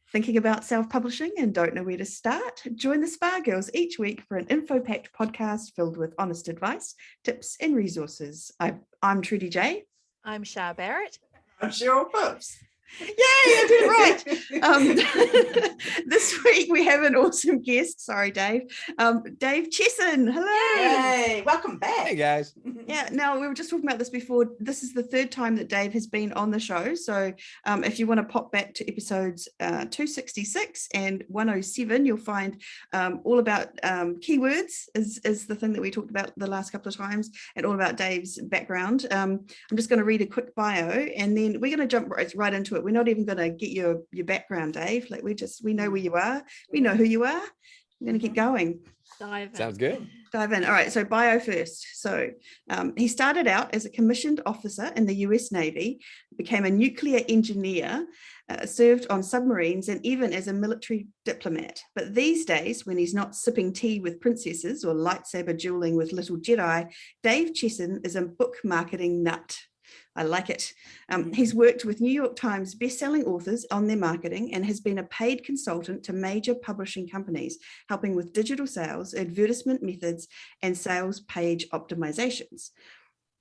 Thinking about self-publishing and don't know where to start? Join the Spa Girls each week for an info-packed podcast filled with honest advice, tips, and resources. I'm Trudy J. I'm Shah Barrett. I'm Cheryl Phipps. Yay, I did it right. This week we have an awesome guest. Sorry, Dave. Dave Chesson. Hello. Hey, welcome back. Hey, guys. Yeah, now we were just talking about this before. This is the third time that Dave has been on the show. So if you want to pop back to episodes 266 and 107, you'll find all about keywords is the thing that we talked about the last couple of times, and all about Dave's background. I'm just going to read a quick bio and then we're going to jump right into it. We're not even going to get your background, Dave. Like we know where you are. We know who you are. We're going to keep going. Sounds good. Dive in. All right. So bio first. So he started out as a commissioned officer in the US Navy, became a nuclear engineer, served on submarines, and even as a military diplomat. But these days, when he's not sipping tea with princesses or lightsaber dueling with little Jedi, Dave Chesson is a book marketing nut. I like it. He's worked with New York Times bestselling authors on their marketing and has been a paid consultant to major publishing companies, helping with digital sales, advertisement methods, and sales page optimizations.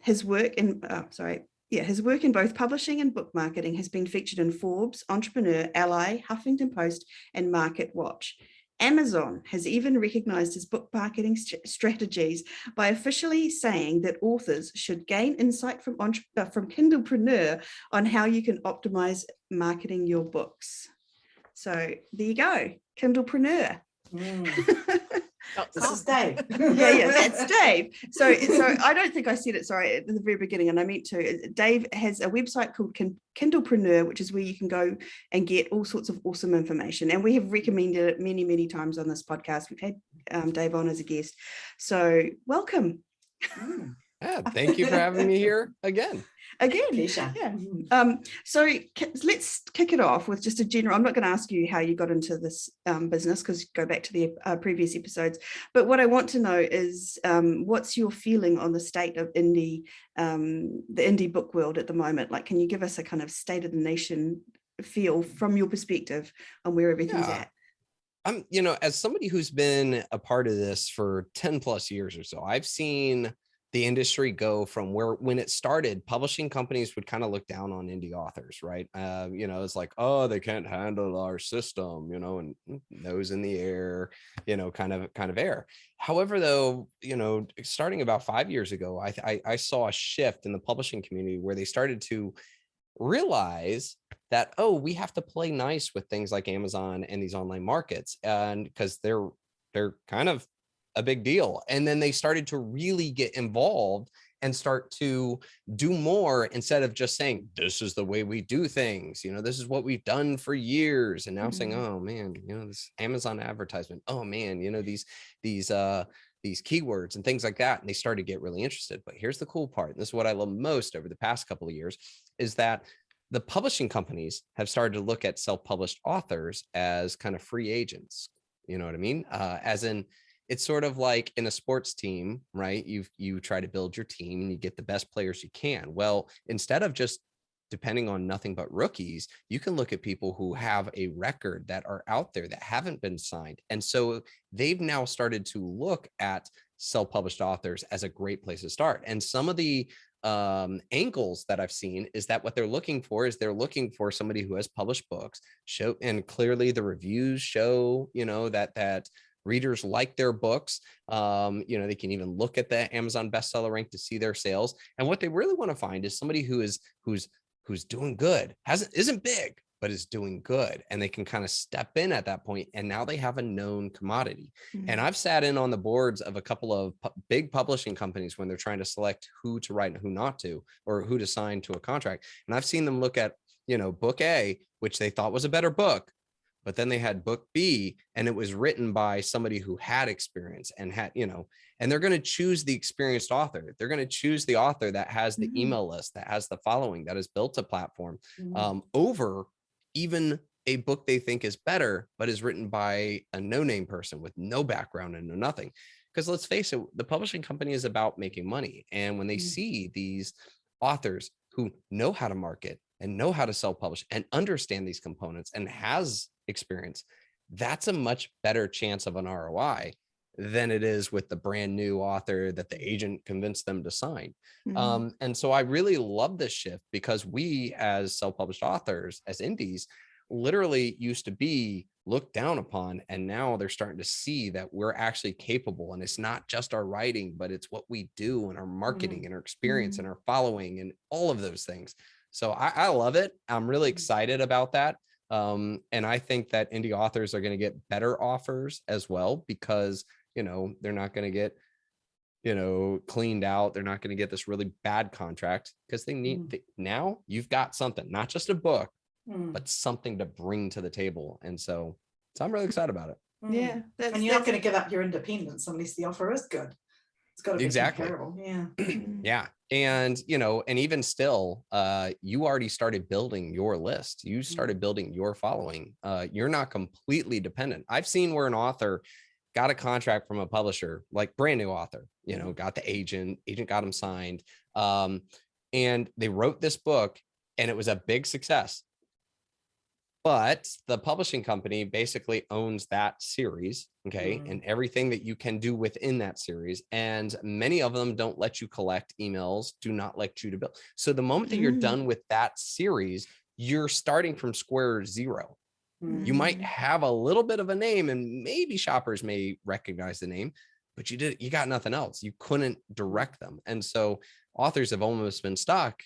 His work in both publishing and book marketing has been featured in Forbes, Entrepreneur, Ally, Huffington Post, and Market Watch. Amazon has even recognized his book marketing strategies by officially saying that authors should gain insight from Kindlepreneur on how you can optimize marketing your books. So there you go, Kindlepreneur. This is Dave. yeah, that's Dave. So I don't think I said it, sorry, at the very beginning, and I meant to. Dave has a website called Kindlepreneur, which is where you can go and get all sorts of awesome information. And we have recommended it many, many times on this podcast. We've had Dave on as a guest. So welcome. Yeah, thank you for having me here again. Yeah. So let's kick it off with just a general. I'm not going to ask you how you got into this business, because go back to the previous episodes. But what I want to know is what's your feeling on the state of the indie book world at the moment? Like, can you give us a kind of state of the nation feel from your perspective on where everything's at? As somebody who's been a part of this for 10 plus years or so, I've seen the industry go from when it started, publishing companies would kind of look down on indie authors, right? It's like, oh, they can't handle our system, and nose in the air, kind of air. However, though, starting about 5 years ago, I saw a shift in the publishing community where they started to realize that, oh, we have to play nice with things like Amazon and these online markets, and because they're kind of a big deal. And then they started to really get involved and start to do more, instead of just saying, this is the way we do things. This is what we've done for years. And now saying, oh man, this Amazon advertisement, oh man, these keywords and things like that. And they started to get really interested. But here's the cool part. And this is what I love most over the past couple of years, is that the publishing companies have started to look at self-published authors as kind of free agents. You know what I mean? As in, it's sort of like in a sports team, right? You try to build your team and you get the best players you can. Well, instead of just depending on nothing but rookies, you can look at people who have a record that are out there that haven't been signed. And so they've now started to look at self-published authors as a great place to start. And some of the angles that I've seen is that what they're looking for is somebody who has published books, and clearly the reviews show, that readers like their books. They can even look at the Amazon bestseller rank to see their sales. And what they really want to find is somebody who's doing good, isn't big, but is doing good. And they can kind of step in at that point. And now they have a known commodity. Mm-hmm. And I've sat in on the boards of a couple of big publishing companies when they're trying to select who to write and who not to, or who to sign to a contract. And I've seen them look at, book A, which they thought was a better book, but then they had book B, and it was written by somebody who had experience and had, and they're going to choose the experienced author. They're going to choose the author that has the email list, that has the following, that has built a platform, over even a book they think is better, but is written by a no-name person with no background and no nothing. Because let's face it, the publishing company is about making money. And when they see these authors who know how to market, and know how to self-publish and understand these components and has experience, that's a much better chance of an ROI than it is with the brand new author that the agent convinced them to sign. And so I really love this shift, because we as self-published authors, as indies, literally used to be looked down upon, and now they're starting to see that we're actually capable, and it's not just our writing, but it's what we do and our marketing and our experience and our following and all of those things. So I love it. I'm really excited about that. And I think that indie authors are going to get better offers as well, because, you know, they're not going to get, you know, cleaned out. They're not going to get this really bad contract, because they need, now you've got something, not just a book, but something to bring to the table. And so I'm really excited about it. Yeah. And you're not going to give up your independence unless the offer is good. It's got to be Exactly. comparable. Yeah. Yeah. And, you know, and even still, you already started building your list. You started building your following. You're not completely dependent. I've seen where an author got a contract from a publisher, like brand new author, you know, got the agent got him signed. And they wrote this book and it was a big success. But the publishing company basically owns that series, okay, and everything that you can do within that series. And many of them don't let you collect emails, do not let you to build. So the moment that you're done with that series, you're starting from square zero. You might have a little bit of a name, and maybe shoppers may recognize the name, but you got nothing else. You couldn't direct them. And so authors have almost been stuck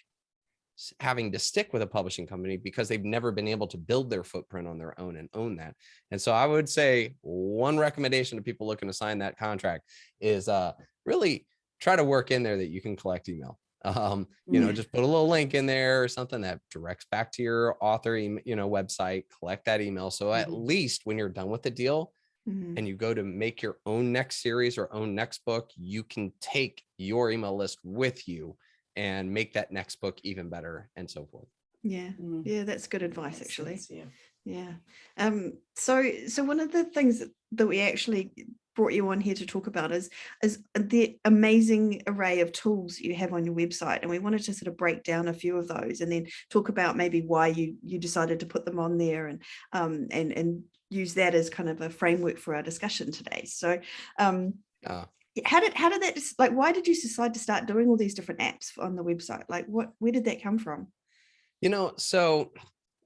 having to stick with a publishing company because they've never been able to build their footprint on their own and own that. And so I would say one recommendation to people looking to sign that contract is really try to work in there that you can collect email. You know, just put a little link in there or something that directs back to your author, you know, website, collect that email. So at least when you're done with the deal and you go to make your own next series or own next book, you can take your email list with you and make that next book even better, and so forth. Yeah. Yeah. That's good advice, actually. Sense, yeah. So one of the things that we actually brought you on here to talk about is the amazing array of tools you have on your website. And we wanted to sort of break down a few of those and then talk about maybe why you decided to put them on there, and use that as kind of a framework for our discussion today. So, how did that, like, why did you decide to start doing all these different apps on the website? Like, where did that come from? You know, so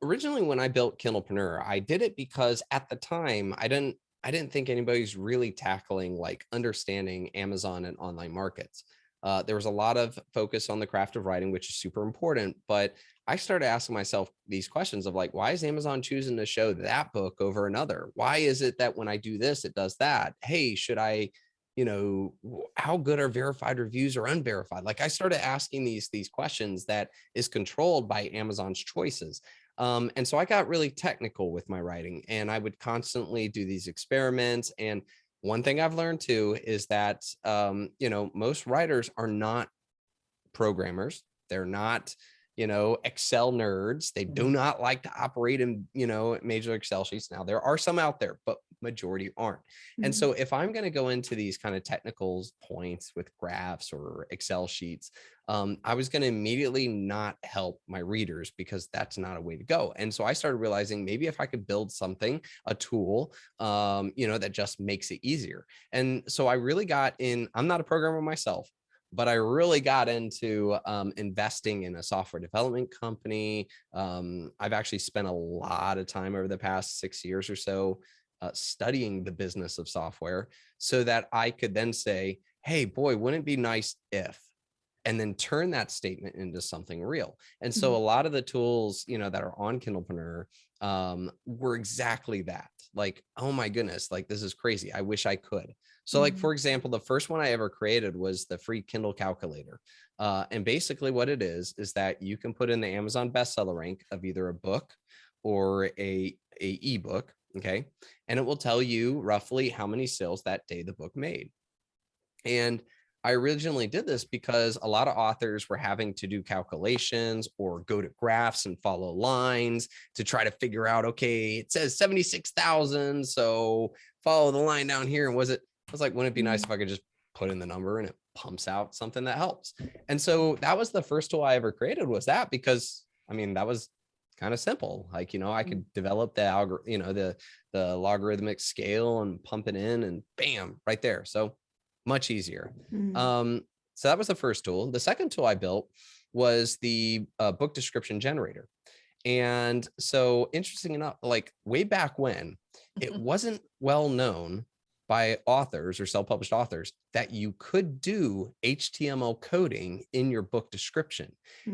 originally when I built Kindlepreneur, I did it because at the time I didn't think anybody's really tackling like understanding Amazon and online markets. There was a lot of focus on the craft of writing, which is super important, but I started asking myself these questions of like, why is Amazon choosing to show that book over another? Why is it that when I do this, it does that? Hey, should I, you know, how good are verified reviews or unverified? Like I started asking these questions that is controlled by Amazon's choices. And so I got really technical with my writing, and I would constantly do these experiments. And one thing I've learned too is that, you know, most writers are not programmers. They're not, you know, Excel nerds. They do not like to operate in, you know, major Excel sheets. Now there are some out there, but majority aren't. And so if I'm going to go into these kind of technical points with graphs or Excel sheets, I was going to immediately not help my readers, because that's not a way to go. And so I started realizing maybe if I could build something, a tool, you know, that just makes it easier. And so I really got in, I'm not a programmer myself, but I really got into investing in a software development company. I've actually spent a lot of time over the past 6 years or so studying the business of software, so that I could then say, hey, boy, wouldn't it be nice if, and then turn that statement into something real. And so a lot of the tools, you know, that are on Kindlepreneur were exactly that. Like, oh my goodness, like this is crazy. I wish I could. So like, for example, the first one I ever created was the free Kindle calculator. And basically what it is that you can put in the Amazon bestseller rank of either a book or a ebook. Okay. And it will tell you roughly how many sales that day the book made. And I originally did this because a lot of authors were having to do calculations or go to graphs and follow lines to try to figure out, okay, it says 76,000. So follow the line down here. And I was like, wouldn't it be nice if I could just put in the number and it pumps out something that helps? And so that was the first tool I ever created, was that, because I mean, that was kind of simple. Like, I could develop the the logarithmic scale and pump it in and bam, right there. So much easier. So that was the first tool. The second tool I built was the book description generator. And so interesting enough, like way back when, it wasn't well known by authors or self-published authors that you could do HTML coding in your book description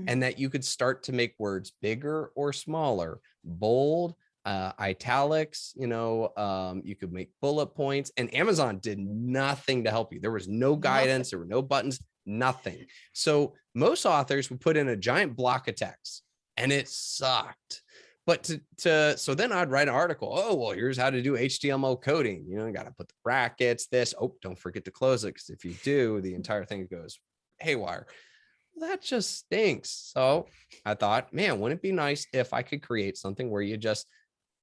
and that you could start to make words bigger or smaller, bold, italics, you could make bullet points, and Amazon did nothing to help you. There was no guidance, there were no buttons, nothing. So most authors would put in a giant block of text and it sucked. But so then I'd write an article. Oh, well, here's how to do HTML coding. You got to put the brackets, this. Oh, don't forget to close it, because if you do, the entire thing goes haywire. That just stinks. So I thought, man, wouldn't it be nice if I could create something where you just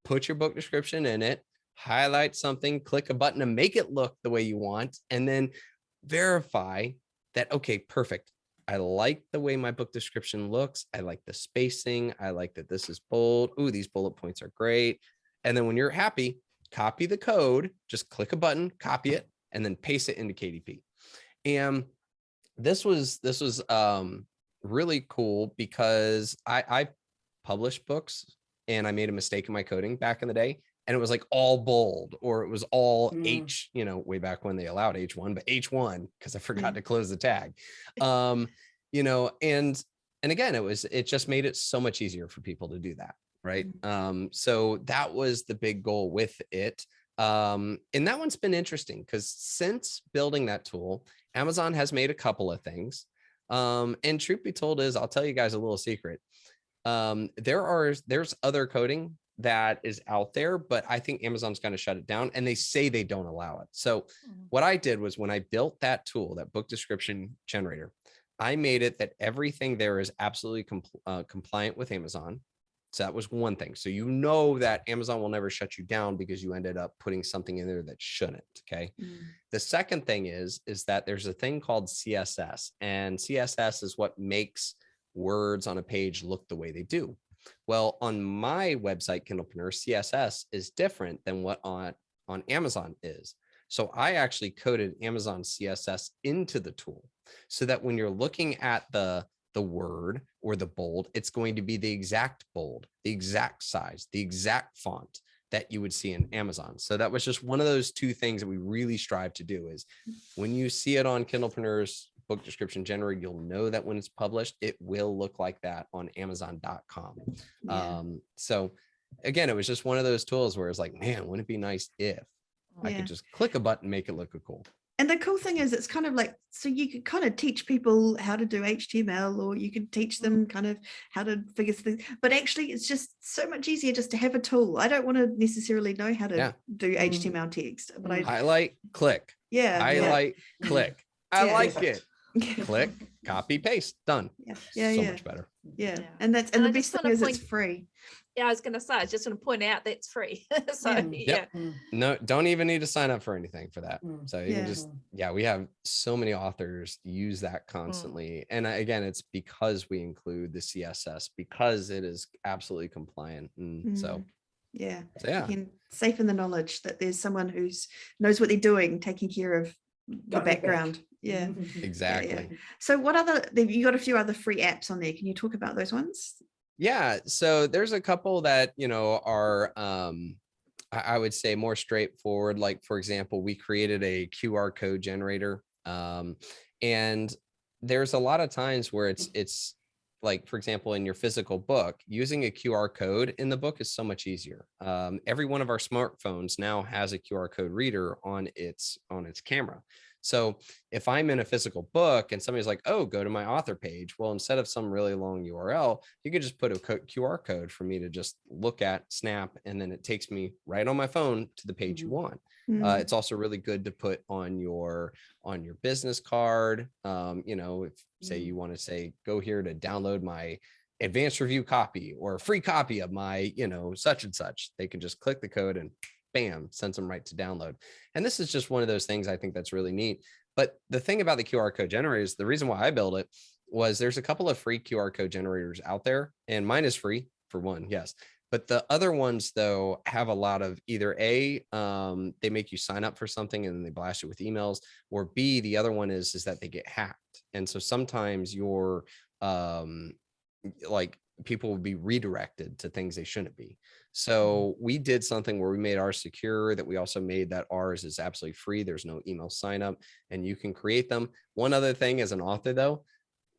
put your book description in it, highlight something, click a button and make it look the way you want, and then verify that, okay, perfect. I like the way my book description looks. I like the spacing. I like that this is bold. Ooh, these bullet points are great. And then when you're happy, copy the code, just click a button, copy it, and then paste it into KDP. And this was really cool because I published books and I made a mistake in my coding back in the day. And it was like all bold, or it was all H, way back when they allowed H1, but H1, because I forgot to close the tag. And again, it just made it so much easier for people to do that. Right. So that was the big goal with it. And that one's been interesting because since building that tool, Amazon has made a couple of things. And truth be told is, I'll tell you guys a little secret. There's other coding that is out there, but I think Amazon's going to shut it down, and they say they don't allow it. So what I did was, when I built that tool, that book description generator, I made it that everything there is absolutely compliant with Amazon. So that was one thing. So that Amazon will never shut you down because you ended up putting something in there that shouldn't. Okay. The second thing is that there's a thing called CSS, and CSS is what makes words on a page look the way they do. Well, on my website, Kindlepreneur, CSS is different than what on Amazon is. So I actually coded Amazon CSS into the tool so that when you're looking at the word or the bold, it's going to be the exact bold, the exact size, the exact font that you would see in Amazon. So that was just one of those two things that we really strive to do, is when you see it on Kindlepreneur's book description generator, you'll know that when it's published, it will look like that on Amazon.com. So again, it was just one of those tools where it's like, man, wouldn't it be nice if I could just click a button, make it look cool. And the cool thing is, it's kind of like, so you could kind of teach people how to do HTML, or you could teach them kind of how to figure things, but actually it's just so much easier just to have a tool. I don't want to necessarily know how to do HTML text, but I highlight, click, highlight, click. I like it. Click, copy, paste, done. So much better. And the best thing is it's free. I was going to say, I was just going to point out that's free. So no, don't even need to sign up for anything for that. So you can just, we have so many authors use that constantly. And again, it's because we include the CSS, because it is absolutely compliant. So you can safe in the knowledge that there's someone knows what they're doing, taking care of the background. Exactly. So you got a few other free apps on there. Can you talk about those ones? So there's a couple that, are, I would say, more straightforward. Like, for example, we created a QR code generator. And there's a lot of times where it's like, for example, in your physical book, using a QR code in the book is so much easier. Every one of our smartphones now has a QR code reader on its camera. So if I'm in a physical book and somebody's like, oh, go to my author page, well, instead of some really long URL, you could just put a QR code for me to just look at, snap, and then it takes me right on my phone to the page you want. It's also really good to put on your business card. If say you want to say, go here to download my advanced review copy or a free copy of my, such and such, they can just click the code and bam, sends them right to download. And this is just one of those things I think that's really neat. But the thing about the QR code generator is, the reason why I build it was there's a couple of free QR code generators out there, and mine is free for one, yes. But the other ones, though, have a lot of either A, they make you sign up for something and then they blast you with emails, or B, the other one is that they get hacked. And so sometimes your like people will be redirected to things they shouldn't be. So we did something where we made ours secure, that we also made that ours is absolutely free. There's no email sign up and you can create them. One other thing as an author, though,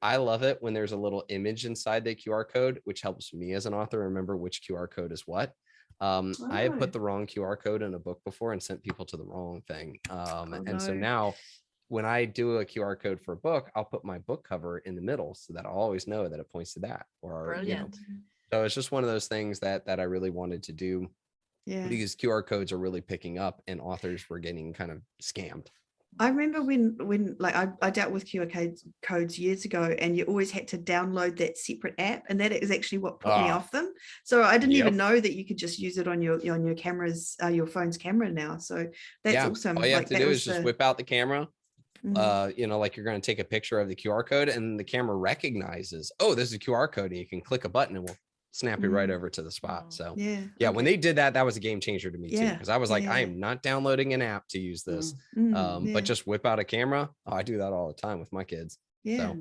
I love it when there's a little image inside the QR code, which helps me as an author remember which QR code is what. I have put the wrong QR code in a book before and sent people to the wrong thing. So now when I do a QR code for a book, I'll put my book cover in the middle so that I'll always know that it points to that. Or, Brilliant. So it's just one of those things that I really wanted to do. Yeah. Because QR codes are really picking up and authors were getting kind of scammed. I remember when like I dealt with QR codes years ago, and you always had to download that separate app, and that is actually what put me off them. So I didn't even know that you could just use it on your cameras, your phone's camera now. So that's awesome. All you have to do is just whip out the camera. Mm-hmm. Like you're going to take a picture of the QR code, and the camera recognizes, oh, this is a QR code, and you can click a button and we'll snap you right over to the spot. So when they did that, that was a game changer to me too, because I was like, I am not downloading an app to use this. But just whip out a camera. Oh, I do that all the time with my kids. So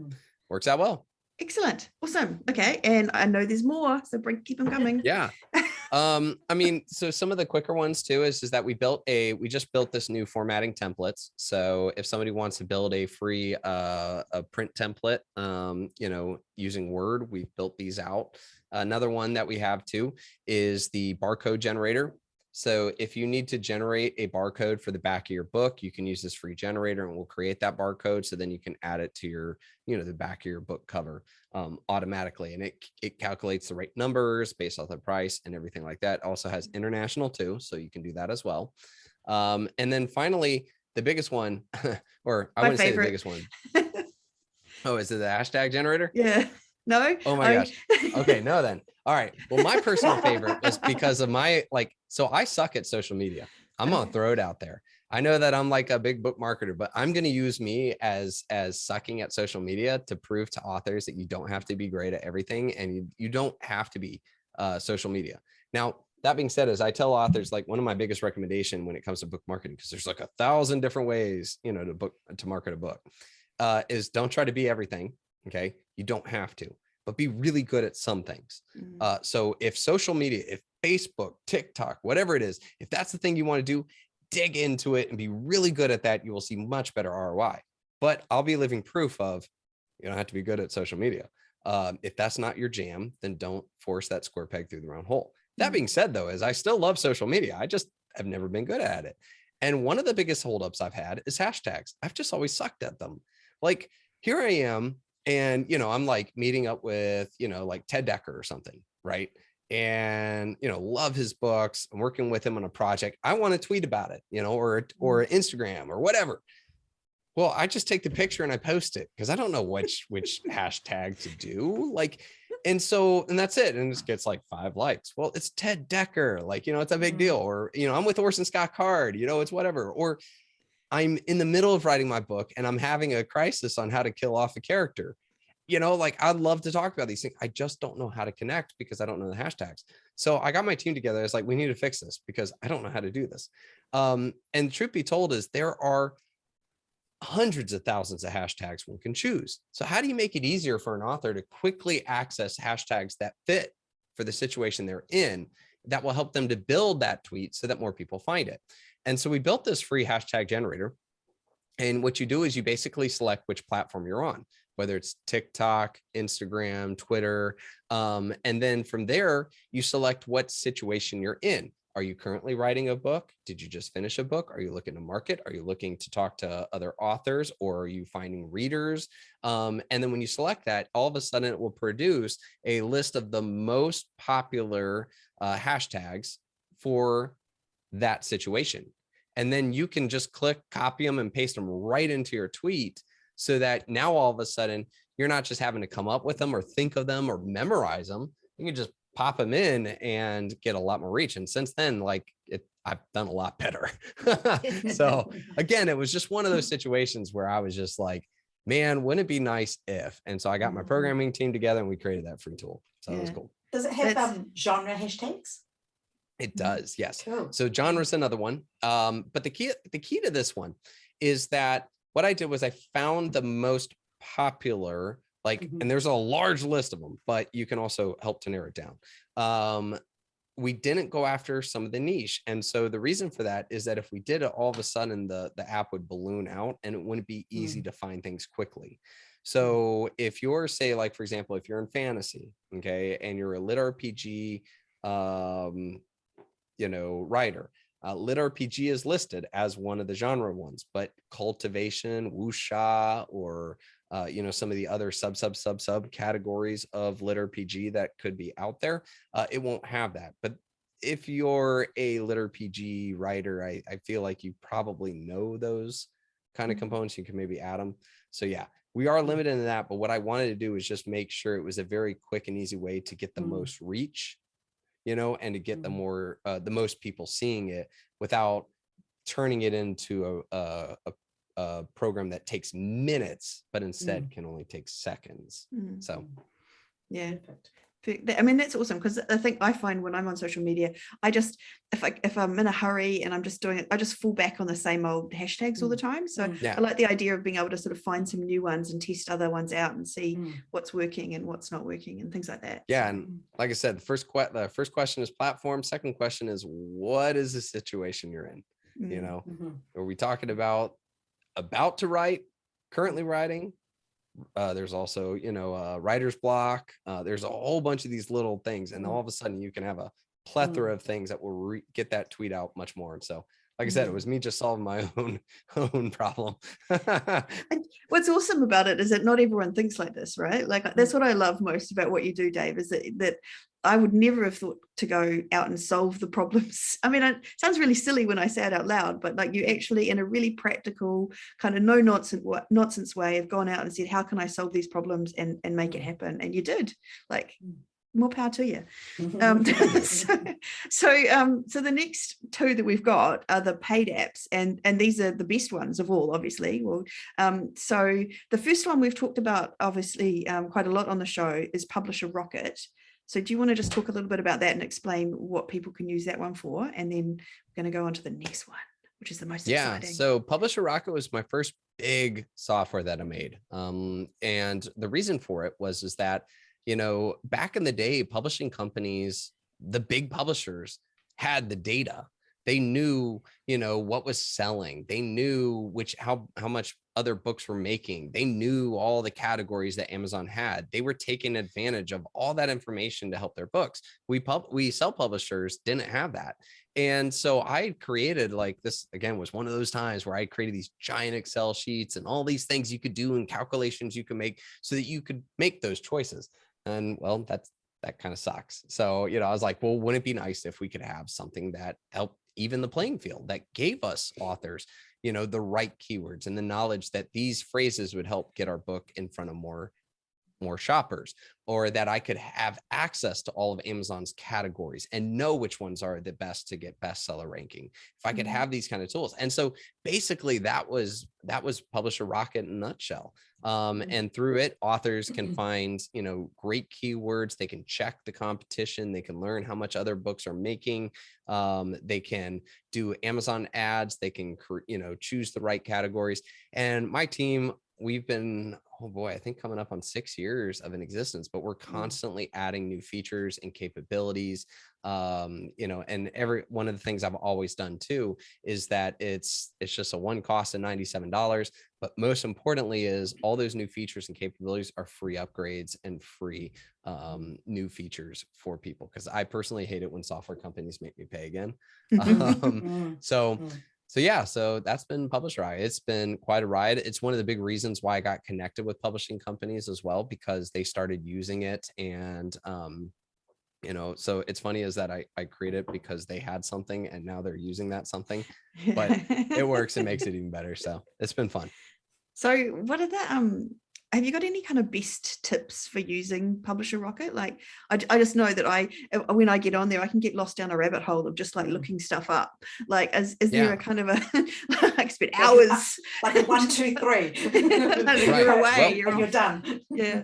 works out well. Excellent. Awesome. Okay. And I know there's more, so keep them coming. I mean, so some of the quicker ones too is that we just built this new formatting templates. So if somebody wants to build a free a print template, using Word, we've built these out. Another one that we have too is the barcode generator. So if you need to generate a barcode for the back of your book, you can use this free generator and we'll create that barcode. So then you can add it to your, the back of your book cover automatically. And it calculates the right numbers based off the price and everything like that. Also has international too. So you can do that as well. And then finally, the biggest one, or I wouldn't say the biggest one. Oh, is it the hashtag generator? Yeah. No. Oh my gosh. Okay. No, then. All right. Well, my personal favorite was because of so I suck at social media. I'm going to throw it out there. I know that I'm like a big book marketer, but I'm going to use me as sucking at social media to prove to authors that you don't have to be great at everything. And you don't have to be social media. Now, that being said, as I tell authors, like one of my biggest recommendation when it comes to book marketing, because there's like 1,000 different ways, to market a book, is don't try to be everything. Okay. You don't have to, but be really good at some things. So if social media, if Facebook, TikTok, whatever it is, if that's the thing you want to do, dig into it and be really good at that. You will see much better ROI. But I'll be living proof of you don't have to be good at social media. If that's not your jam, then don't force that square peg through the round hole. That being said, though, is I still love social media. I just have never been good at it. And one of the biggest holdups I've had is hashtags. I've just always sucked at them. Like here I am, and I'm like meeting up with like Ted Decker or something, right? And love his books. I'm working with him on a project. I want to tweet about it, or Instagram or whatever. Well, I just take the picture and I post it because I don't know which hashtag to do. And that's it. And it gets like 5 likes. Well, it's Ted Decker. It's a big deal. Or, I'm with Orson Scott Card, it's whatever. Or I'm in the middle of writing my book and I'm having a crisis on how to kill off a character. I'd love to talk about these things. I just don't know how to connect because I don't know the hashtags. So I got my team together. It's like, we need to fix this because I don't know how to do this. And truth be told is there are hundreds of thousands of hashtags one can choose. So how do you make it easier for an author to quickly access hashtags that fit for the situation they're in that will help them to build that tweet so that more people find it? And so we built this free hashtag generator. And what you do is you basically select which platform you're on, whether it's TikTok, Instagram, Twitter. And then from there, you select what situation you're in. Are you currently writing a book? Did you just finish a book? Are you looking to market? Are you looking to talk to other authors, or are you finding readers? And then when you select that, all of a sudden it will produce a list of the most popular hashtags for that situation. And then you can just click, copy them and paste them right into your tweet so that now all of a sudden you're not just having to come up with them or think of them or memorize them. You can just pop them in and get a lot more reach. And since then, I've done a lot better. So again, it was just one of those situations where I was just like, man, wouldn't it be nice if? And so I got my programming team together and we created that free tool. So it was cool. Does it have That's- genre hashtags? It does, yes. Cool. So genre is another one. But the key to this one is that what I did was I found the most popular, like, and there's a large list of them, but you can also help to narrow it down. We didn't go after some of the niche. And so the reason for that is that if we did it, all of a sudden the app would balloon out and it wouldn't be easy to find things quickly. So if you're, say, like, for example, if you're in fantasy, okay, and you're a lit RPG, writer, lit RPG is listed as one of the genre ones, but cultivation, wuxia, or some of the other sub categories of lit RPG that could be out there, it won't have that. But if you're a lit RPG writer, I feel like you probably know those kind of components. You can maybe add them. So yeah, we are limited in that. But what I wanted to do is just make sure it was a very quick and easy way to get the most reach, and to get the most people seeing it without turning it into a program that takes minutes, but instead can only take seconds. So yeah. I mean, that's awesome, because I think I find when I'm on social media, I just, if I'm in a hurry and I'm just doing it, I just fall back on the same old hashtags all the time. So I like the idea of being able to sort of find some new ones and test other ones out and see what's working and what's not working and things like that. Yeah. And like I said, the first question is platform. Second question is, what is the situation you're in? Are we talking about to write, currently writing? There's also, writer's block. There's a whole bunch of these little things, and all of a sudden you can have a plethora of things that will get that tweet out much more. And so, like I said, it was me just solving my own problem. And what's awesome about it is that not everyone thinks like this, right? Like, that's what I love most about what you do, Dave, is that I would never have thought to go out and solve the problems. I mean, it sounds really silly when I say it out loud, but like, you actually, in a really practical kind of no nonsense way, have gone out and said, how can I solve these problems and make it happen? And you did. Like, more power to you. So the next two that we've got are the paid apps, and these are the best ones of all, obviously. Well, so the first one we've talked about, obviously, quite a lot on the show is Publisher Rocket. So do you want to just talk a little bit about that and explain what people can use that one for? And then we're going to go on to the next one, which is the most exciting. So Publisher Rocket was my first big software that I made. And the reason for it is that, back in the day, publishing companies, the big publishers, had the data. They knew, what was selling. They knew how much other books were making. They knew all the categories that Amazon had. They were taking advantage of all that information to help their books. We self-publishers didn't have that. And so I created, like, this again was one of those times where I created these giant Excel sheets and all these things you could do and calculations you could make so that you could make those choices. And well, that kind of sucks. So, I was like, well, wouldn't it be nice if we could have something that helped even the playing field, that gave us authors, the right keywords and the knowledge that these phrases would help get our book in front of more shoppers, or that I could have access to all of Amazon's categories and know which ones are the best to get bestseller ranking. If I could have these kind of tools. And so basically that was Publisher Rocket in a nutshell. And through it, authors can find, great keywords. They can check the competition. They can learn how much other books are making. They can do Amazon ads. They can, choose the right categories. And my team, we've been, I think coming up on 6 years of an existence, but we're constantly adding new features and capabilities. And every one of the things I've always done too is that it's just a one cost of $97. But most importantly is all those new features and capabilities are free upgrades and free new features for people. Because I personally hate it when software companies make me pay again. So that's been Publisher Rocket. It's been quite a ride. It's one of the big reasons why I got connected with publishing companies as well, because they started using it. And, so it's funny is that I created it because they had something and now they're using that something, but it works and makes it even better. So it's been fun. So what are have you got any kind of best tips for using Publisher Rocket? Like, I just know that when I get on there, I can get lost down a rabbit hole of just like looking stuff up. Like, is there a kind of a, I spent hours. Like a 1, 2, 3. You're away, Well, you're done. Yeah.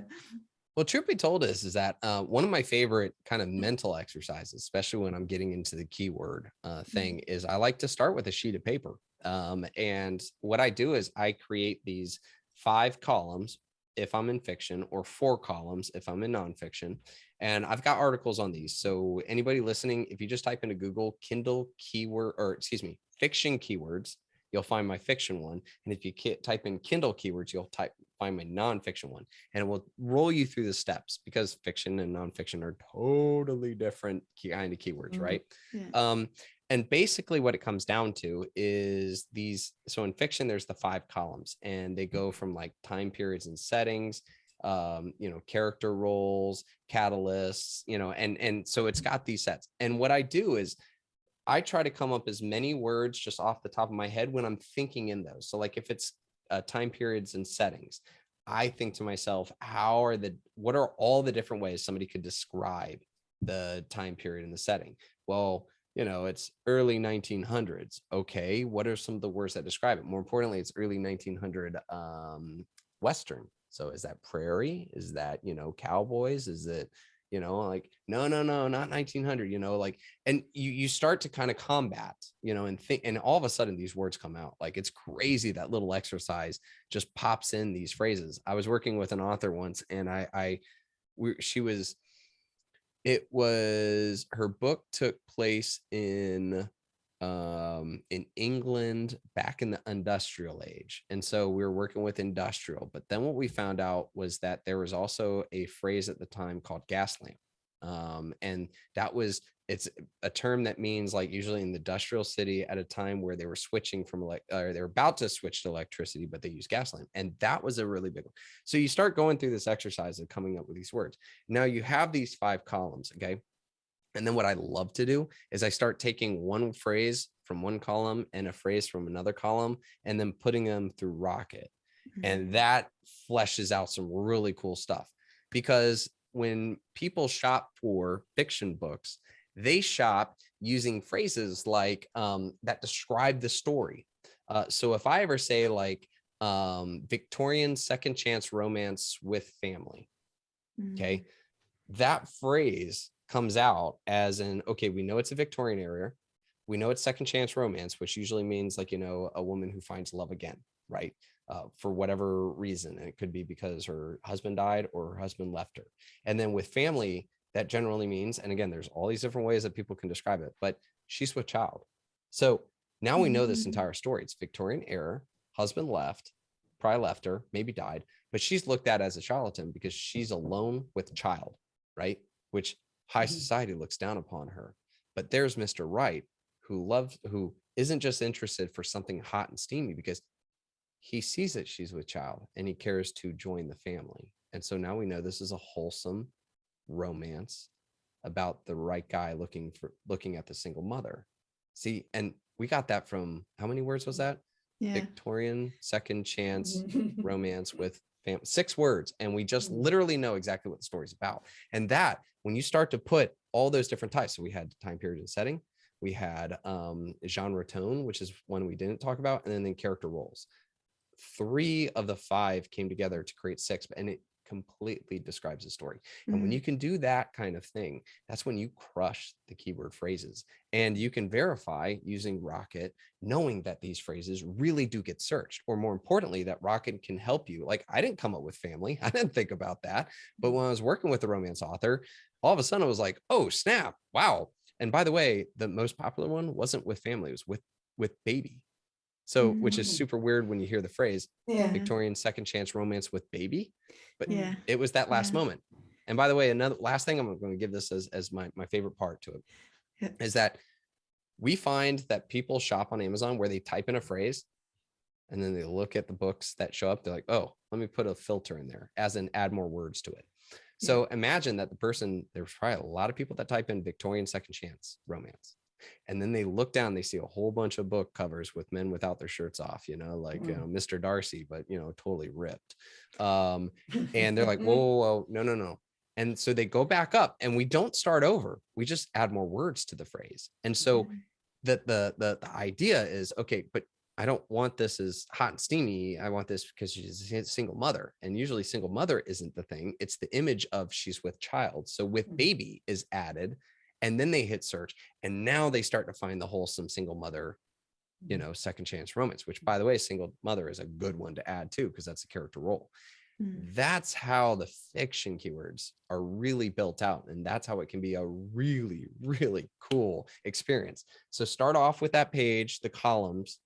Well, truth be told is that one of my favorite kind of mental exercises, especially when I'm getting into the keyword thing, is I like to start with a sheet of paper. And what I do is I create these 5 columns if I'm in fiction, or 4 columns if I'm in nonfiction. And I've got articles on these. So anybody listening, if you just type into Google fiction keywords, you'll find my fiction one. And if you type in Kindle keywords, you'll find my nonfiction one. And it will roll you through the steps, because fiction and nonfiction are totally different kind of keywords, right? Yeah. And basically what it comes down to is these. So in fiction, there's the 5 columns, and they go from like time periods and settings, character roles, catalysts, and so it's got these sets. And what I do is I try to come up as many words just off the top of my head when I'm thinking in those. So like if it's time periods and settings, I think to myself, what are all the different ways somebody could describe the time period and the setting? Well, it's early 1900s. Okay, what are some of the words that describe it? More importantly, it's early 1900 Western. So is that prairie? Is that, cowboys? Is it, like, no, not 1900, and you start to kind of combat, and think, and all of a sudden these words come out. Like, it's crazy, that little exercise just pops in these phrases. I was working with an author once, and her book took place in England back in the industrial age. And so we were working with industrial, but then what we found out was that there was also a phrase at the time called gas lamp. And it's a term that means, like, usually in the industrial city at a time where they were switching from they were about to switch to electricity, but they use gas lamp. And that was a really big one. So you start going through this exercise of coming up with these words. Now you have these 5 columns. Okay. And then what I love to do is I start taking one phrase from one column and a phrase from another column, and then putting them through Rocket. And that fleshes out some really cool stuff, because when people shop for fiction books, they shop using phrases like that describe the story. So if I ever say, like, Victorian second chance romance with family, okay, that phrase comes out as okay, we know it's a Victorian era. We know it's second chance romance, which usually means, like, a woman who finds love again, right? For whatever reason. And it could be because her husband died or her husband left her. And then with family, that generally means, and again, there's all these different ways that people can describe it, but she's with child. So now we know this entire story. It's Victorian era, husband probably left her, maybe died, but she's looked at as a charlatan because she's alone with child, right? Which high society looks down upon her. But there's Mr. Right, who isn't just interested for something hot and steamy, because he sees that she's with child and he cares to join the family. And so now we know this is a wholesome romance about the right guy looking at the single mother. See, and we got that from, how many words was that? Yeah. Victorian second chance romance with 6 words. And we just literally know exactly what the story's about. And that, when you start to put all those different types, so we had time period and setting, we had genre tone, which is one we didn't talk about, and then character roles. 3 of the 5 came together to create 6, and it completely describes the story. And when you can do that kind of thing, that's when you crush the keyword phrases. And you can verify using Rocket, knowing that these phrases really do get searched, or more importantly, that Rocket can help you. Like, I didn't come up with family. I didn't think about that. But when I was working with a romance author, all of a sudden I was like, oh, snap. Wow. And by the way, the most popular one wasn't with family, it was with baby. So, which is super weird when you hear the phrase Victorian second chance romance with baby, but it was that last moment. And by the way, another last thing, I'm going to give this as my favorite part to it, is that we find that people shop on Amazon where they type in a phrase and then they look at the books that show up. They're like, oh, let me put a filter in there, as in add more words to it. So imagine that there's probably a lot of people that type in Victorian second chance romance. And then they look down, they see a whole bunch of book covers with men without their shirts off, you know, like, you know, Mr. Darcy, but, you know, totally ripped. And they're like, whoa, whoa, whoa, no, no, no. And so they go back up, and we don't start over. We just add more words to the phrase. And so the idea is, okay, but I don't want this as hot and steamy. I want this because she's a single mother. And usually single mother isn't the thing. It's the image of she's with child. So with baby is added, and then they hit search, and now they start to find the wholesome single mother, you know, second chance romance, which, by the way, single mother is a good one to add too, because that's a character role. That's how the fiction keywords are really built out. And that's how it can be a really, really cool experience. So start off with that page, the columns,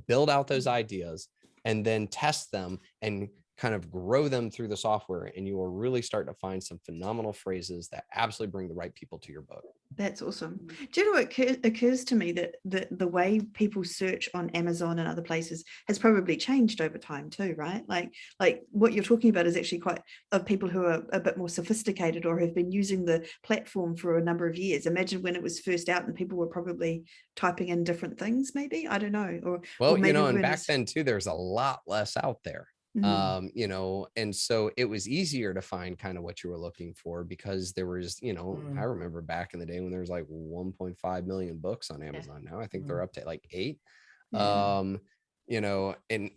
build out those ideas, and then test them and kind of grow them through the software. And you will really start to find some phenomenal phrases that absolutely bring the right people to your book. That's awesome. Do you know what occurs to me, that the way people search on Amazon and other places has probably changed over time too, right? Like what you're talking about is actually quite of people who are a bit more sophisticated or have been using the platform for a number of years. Imagine when it was first out and people were probably typing in different things, maybe, I don't know. Or maybe, you know, and back then too, there's a lot less out there. You know, and so it was easier to find kind of what you were looking for, because there was, you know, I remember back in the day when there was like 1.5 million books on Amazon. Now I think they're up to like 8. You know, and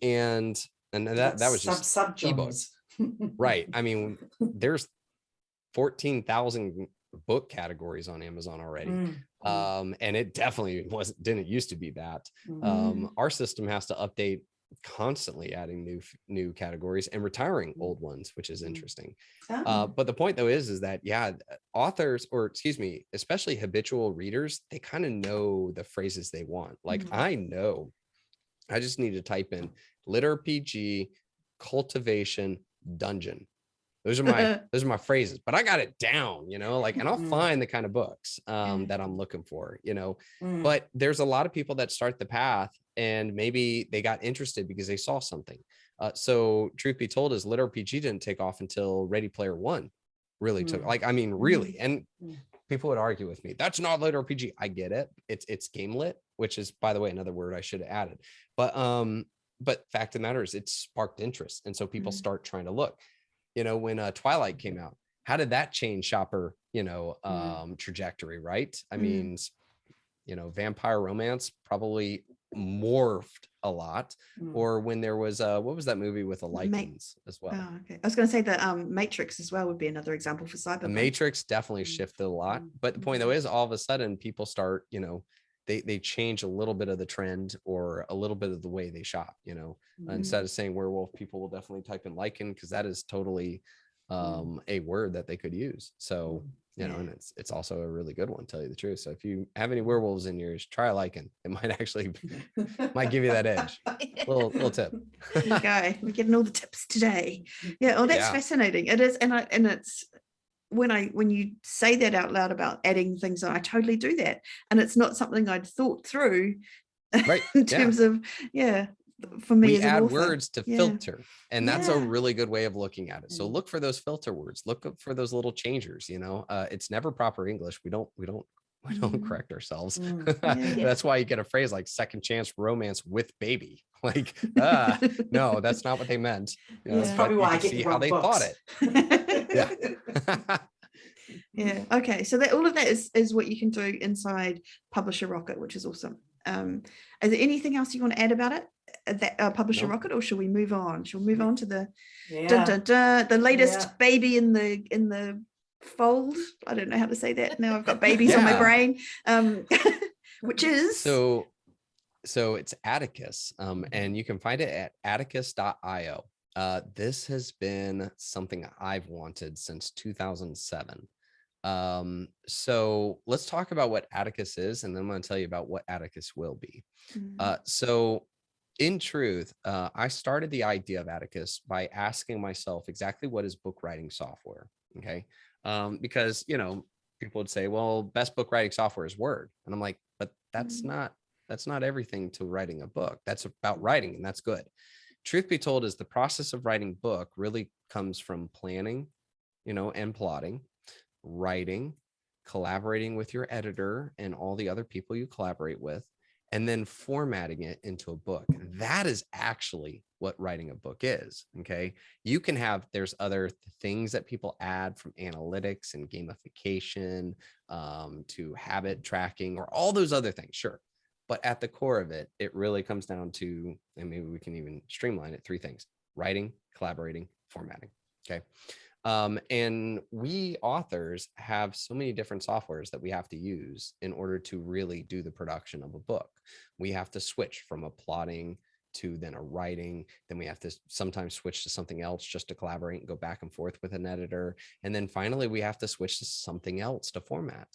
that was just ebooks. Right. I mean, there's 14,000 book categories on Amazon already. And it definitely didn't used to be that. Our system has to update, constantly adding new categories and retiring old ones, which is interesting. But the point though is that, yeah, authors, or excuse me, especially habitual readers, they kind of know the phrases they want. Like I know, I just need to type in lit RPG, cultivation, dungeon. Those are my phrases, but I got it down, you know, like, and I'll find the kind of books that I'm looking for, you know. But there's a lot of people that start the path and maybe they got interested because they saw something. So truth be told, is lit RPG didn't take off until Ready Player One really took, like, I mean, really. And people would argue with me, that's not lit RPG. I get it. It's game lit, which is, by the way, another word I should have added. But fact of the matter is, it sparked interest. And so people start trying to look. You know, when Twilight came out, how did that change shopper, you know, trajectory, right? I mean, you know, vampire romance probably morphed a lot. Or when there was what was that movie with the Lycans as well? Oh, okay. I was going to say that Matrix as well would be another example for cyberpunk. The Matrix definitely shifted a lot. But the point though is, all of a sudden people start, you know, they change a little bit of the trend or a little bit of the way they shop, you know. Instead of saying werewolf, people will definitely type in lichen, because that is totally a word that they could use. So, you know, and it's also a really good one, to tell you the truth. So if you have any werewolves in yours, try lichen. It might actually might give you that edge. Little tip. There you go. We're getting all the tips today. Yeah. Oh, that's fascinating. It is. And it's, when you say that out loud about adding things, I totally do that. And it's not something I'd thought through, right? In terms of, for me, we add words to filter, and that's a really good way of looking at it. So look for those filter words, look for those little changers, you know. It's never proper English. We don't correct ourselves. That's why you get a phrase like second chance romance with baby. Like, no, that's not what they meant. You know, that's probably why I get see how they thought it. Okay, so that all of that is what you can do inside Publisher Rocket, which is awesome. Is there anything else you want to add about it, that Publisher Rocket, or should we move on? Shall we move on to the the latest baby in the fold? I don't know how to say that now. I've got babies on my brain. Which is so it's ATTICUS, and you can find it at atticus.io. This has been something I've wanted since 2007. So let's talk about what ATTICUS is, and then I'm going to tell you about what ATTICUS will be. So in truth, I started the idea of ATTICUS by asking myself exactly what is book writing software. Okay. Because, you know, people would say, well, best book writing software is Word. And I'm like, but that's not everything to writing a book. That's about writing, and that's good. Truth be told, is the process of writing book really comes from planning, you know, and plotting, writing, collaborating with your editor and all the other people you collaborate with, and then formatting it into a book. That is actually what writing a book is. Okay. You can have, there's other things that people add, from analytics and gamification to habit tracking, or all those other things. Sure. But at the core of it, it really comes down to, and maybe we can even streamline it, 3 things: writing, collaborating, formatting. Okay. And we authors have so many different softwares that we have to use in order to really do the production of a book. We have to switch from a plotting to then a writing. Then we have to sometimes switch to something else just to collaborate and go back and forth with an editor. And then finally, we have to switch to something else to format.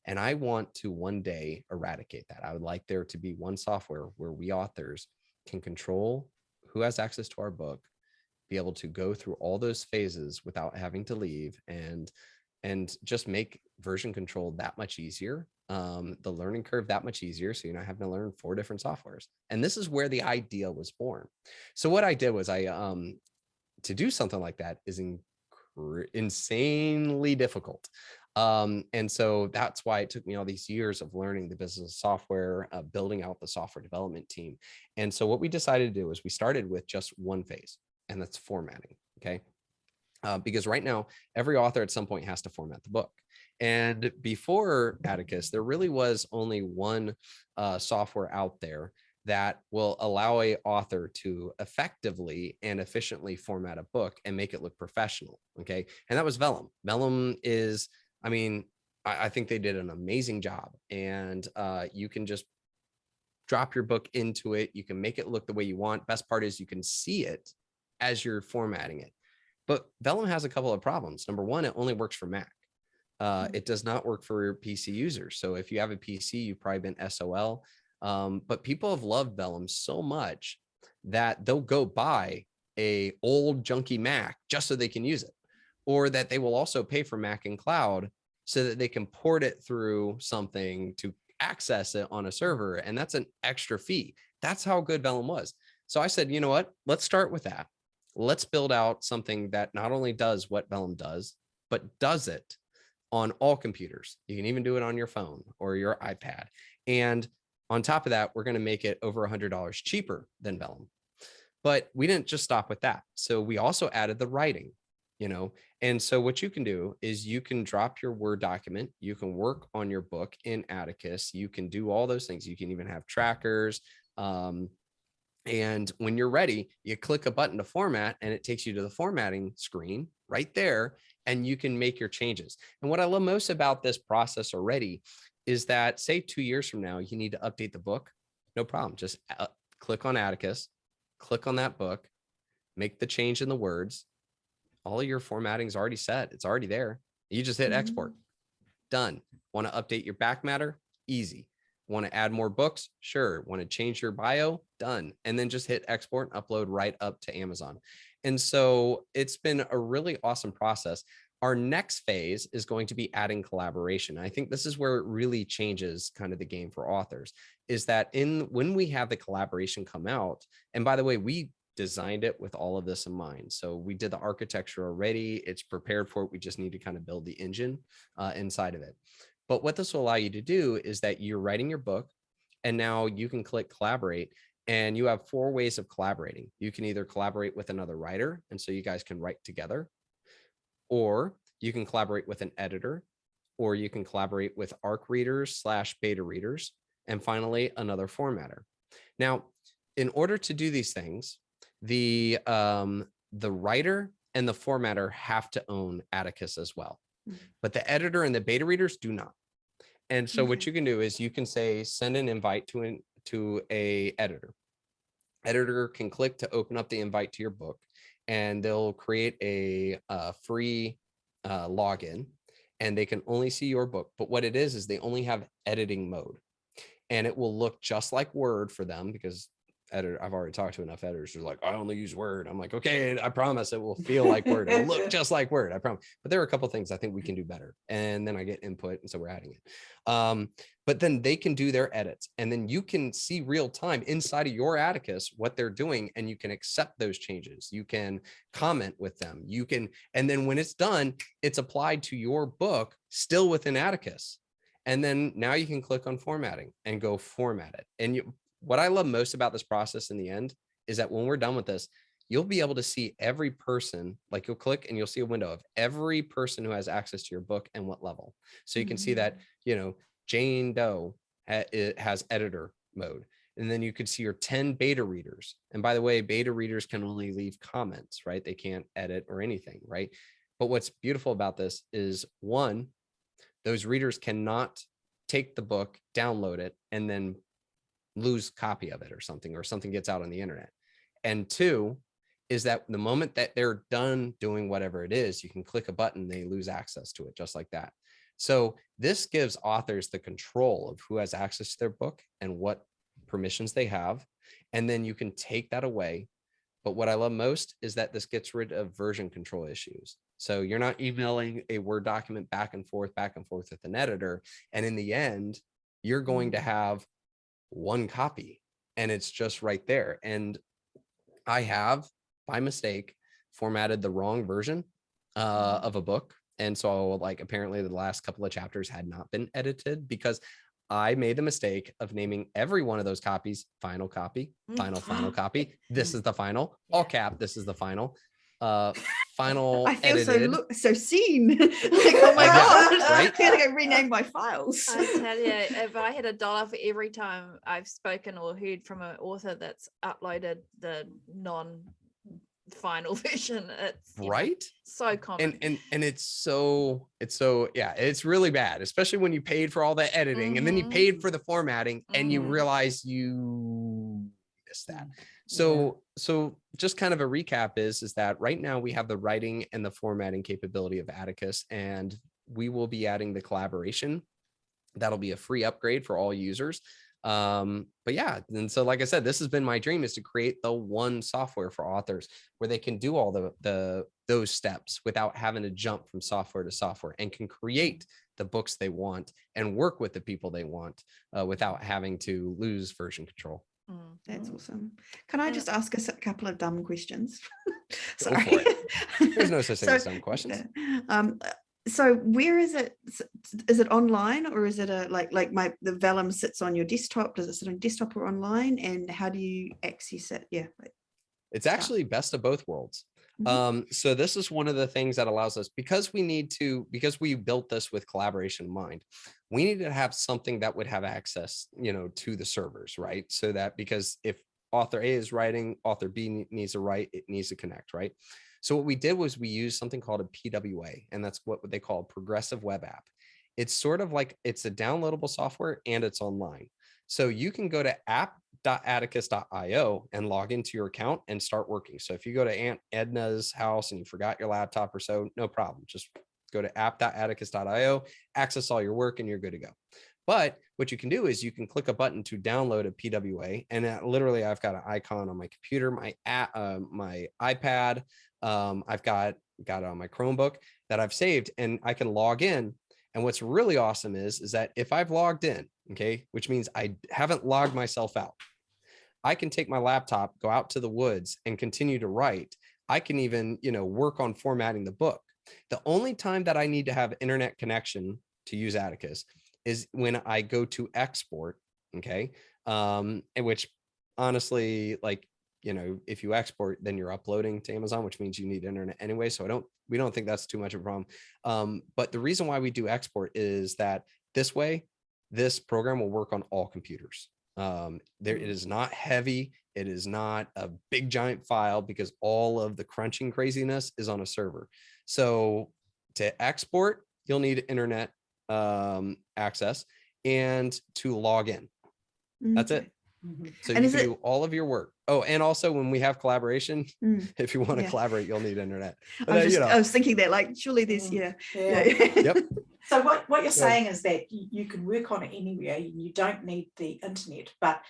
And I want to one day eradicate that. I would like there to be one software where we authors can control who has access to our book, be able to go through all those phases without having to leave, and just make version control that much easier, the learning curve that much easier, so you're not having to learn 4 different softwares. And this is where the idea was born. So what I did was to do something like that is insanely difficult. And so that's why it took me all these years of learning the business of software, building out the software development team. And so what we decided to do is we started with just one phase, and that's formatting. Okay. Because right now, every author at some point has to format the book. And before ATTICUS, there really was only one software out there that will allow a author to effectively and efficiently format a book and make it look professional. Okay. And that was Vellum. Vellum is, I mean, I think they did an amazing job, and you can just drop your book into it. You can make it look the way you want. Best part is you can see it as you're formatting it. But Vellum has a couple of problems. Number one, it only works for Mac. It does not work for PC users. So if you have a PC, you've probably been SOL. But people have loved Vellum so much that they'll go buy a old junky Mac just so they can use it, or that they will also pay for Mac and cloud so that they can port it through something to access it on a server. And that's an extra fee. That's how good Vellum was. So I said, you know what, let's start with that. Let's build out something that not only does what Vellum does, but does it on all computers. You can even do it on your phone or your iPad. And on top of that, we're going to make it over $100 cheaper than Vellum. But we didn't just stop with that. So we also added the writing, and so what you can do is you can drop your Word document. You can work on your book in ATTICUS. You can do all those things. You can even have trackers. And when you're ready, you click a button to format, and it takes you to the formatting screen right there, and you can make your changes. And what I love most about this process already is that, say 2 years from now, you need to update the book. No problem. Just click on ATTICUS, click on that book, make the change in the words. All of your formatting is already set. It's already there. You just hit export. Done. Want to update your back matter? Easy. Want to add more books? Sure. Want to change your bio? Done. And then just hit export and upload right up to Amazon. And so it's been a really awesome process. Our next phase is going to be adding collaboration. I think this is where it really changes kind of the game for authors, is that when we have the collaboration come out, and by the way, we designed it with all of this in mind. So we did the architecture already. It's prepared for it. We just need to kind of build the engine inside of it. But what this will allow you to do is that you're writing your book, and now you can click collaborate, and you have 4 ways of collaborating. You can either collaborate with another writer, and so you guys can write together, or you can collaborate with an editor, or you can collaborate with ARC readers / beta readers, and finally, another formatter. Now, in order to do these things, the writer and the formatter have to own ATTICUS as well. But the editor and the beta readers do not. And so what you can do is you can say, send an invite to a editor. Editor can click to open up the invite to your book, and they'll create a free login, and they can only see your book. But what it is they only have editing mode, and it will look just like Word for them, because editor, I've already talked to enough editors who's like, I only use Word. I'm like, okay, I promise it will feel like Word. It'll look just like Word. I promise. But there are a couple of things I think we can do better. And then I get input. And so we're adding it. But then they can do their edits, and then you can see real time inside of your Atticus what they're doing, and you can accept those changes. You can comment with them. You can, and then when it's done, it's applied to your book still within Atticus. And then now you can click on formatting and go format it. And what I love most about this process in the end is that when we're done with this, you'll be able to see every person, like you'll click and you'll see a window of every person who has access to your book and what level. So you can see that, Jane Doe has editor mode. And then you could see your 10 beta readers. And by the way, beta readers can only leave comments, right? They can't edit or anything, right? But what's beautiful about this is, one, those readers cannot take the book, download it, and then lose copy of it or something gets out on the internet. And two is that the moment that they're done doing whatever it is, you can click a button, they lose access to it just like that. So this gives authors the control of who has access to their book and what permissions they have. And then you can take that away. But what I love most is that this gets rid of version control issues. So you're not emailing a Word document back and forth with an editor. And in the end, you're going to have one copy and it's just right there. And I have, by mistake, formatted the wrong version of a book. And so like apparently the last couple of chapters had not been edited because I made the mistake of naming every one of those copies final copy, final copy. This is the final, all cap. This is the final. Final. I feel edited. so seen. Like, oh my God, right? I gotta go rename my files. I tell you, if I had $1 for every time I've spoken or heard from an author that's uploaded the non-final version, it's right. So common. And it's really bad, especially when you paid for all the editing and then you paid for the formatting and you realize you missed that. So just kind of a recap is that right now we have the writing and the formatting capability of Atticus, and we will be adding the collaboration. That'll be a free upgrade for all users. But yeah, and so like I said, this has been my dream, is to create the one software for authors where they can do all those steps without having to jump from software to software, and can create the books they want and work with the people they want without having to lose version control. That's awesome. Can I just ask a couple of dumb questions? Sorry. Go for it. There's no such thing as dumb questions. So where is it? Is it online, or is it the Vellum sits on your desktop? Does it sit on desktop or online? And how do you access it? Yeah. It's actually best of both worlds. So this is one of the things that allows us, because we built this with collaboration in mind, we needed to have something that would have access, to the servers, right? So that, because if author A is writing, author B needs to write, it needs to connect, right? So what we did was we used something called a PWA, and that's what they call a progressive web app. It's sort of like, it's a downloadable software and it's online. So you can go to app.atticus.io and log into your account and start working. So if you go to Aunt Edna's house and you forgot your laptop or so, no problem. Just go to app.atticus.io, access all your work, and you're good to go. But what you can do is you can click a button to download a PWA, and literally I've got an icon on my computer, my iPad, I've got it on my Chromebook that I've saved, and I can log in. And what's really awesome is that if I've logged in, okay, which means I haven't logged myself out, I can take my laptop, go out to the woods, and continue to write. I can even, work on formatting the book. The only time that I need to have internet connection to use Atticus is when I go to export, okay, and which honestly, if you export, then you're uploading to Amazon, which means you need internet anyway. So we don't think that's too much of a problem. But the reason why we do export is that this way, this program will work on all computers. It is not heavy. It is not a big giant file, because all of the crunching craziness is on a server. So to export, you'll need internet access, and to log in. That's it. So you can do all of your work. Oh, and also when we have collaboration, if you want to collaborate, you'll need internet. I was thinking that, surely there's, Yep. So what you're saying is that you can work on it anywhere. You don't need the internet, but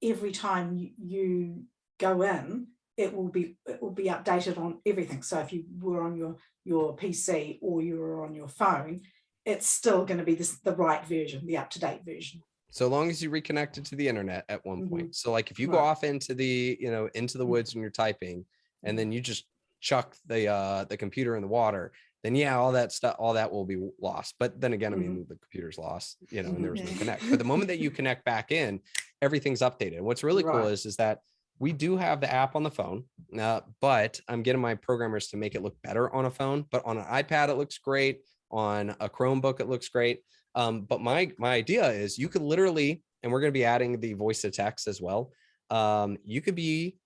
every time you go in, it will be updated on everything. So if you were on your PC or you were on your phone, it's still going to be the right version, the up-to-date version. So long as you reconnected to the internet at one point. So like if you go Right. off into the, into the woods and you're typing, and then you just chuck the computer in the water, then yeah, all that will be lost. But then again, I mean, the computer's lost, and there was no connect. But the moment that you connect back in, everything's updated. And what's really cool Right. is that we do have the app on the phone, but I'm getting my programmers to make it look better on a phone. But on an iPad, it looks great. On a Chromebook, it looks great. But my idea is you could literally, and we're going to be adding the voice to text as well. You could be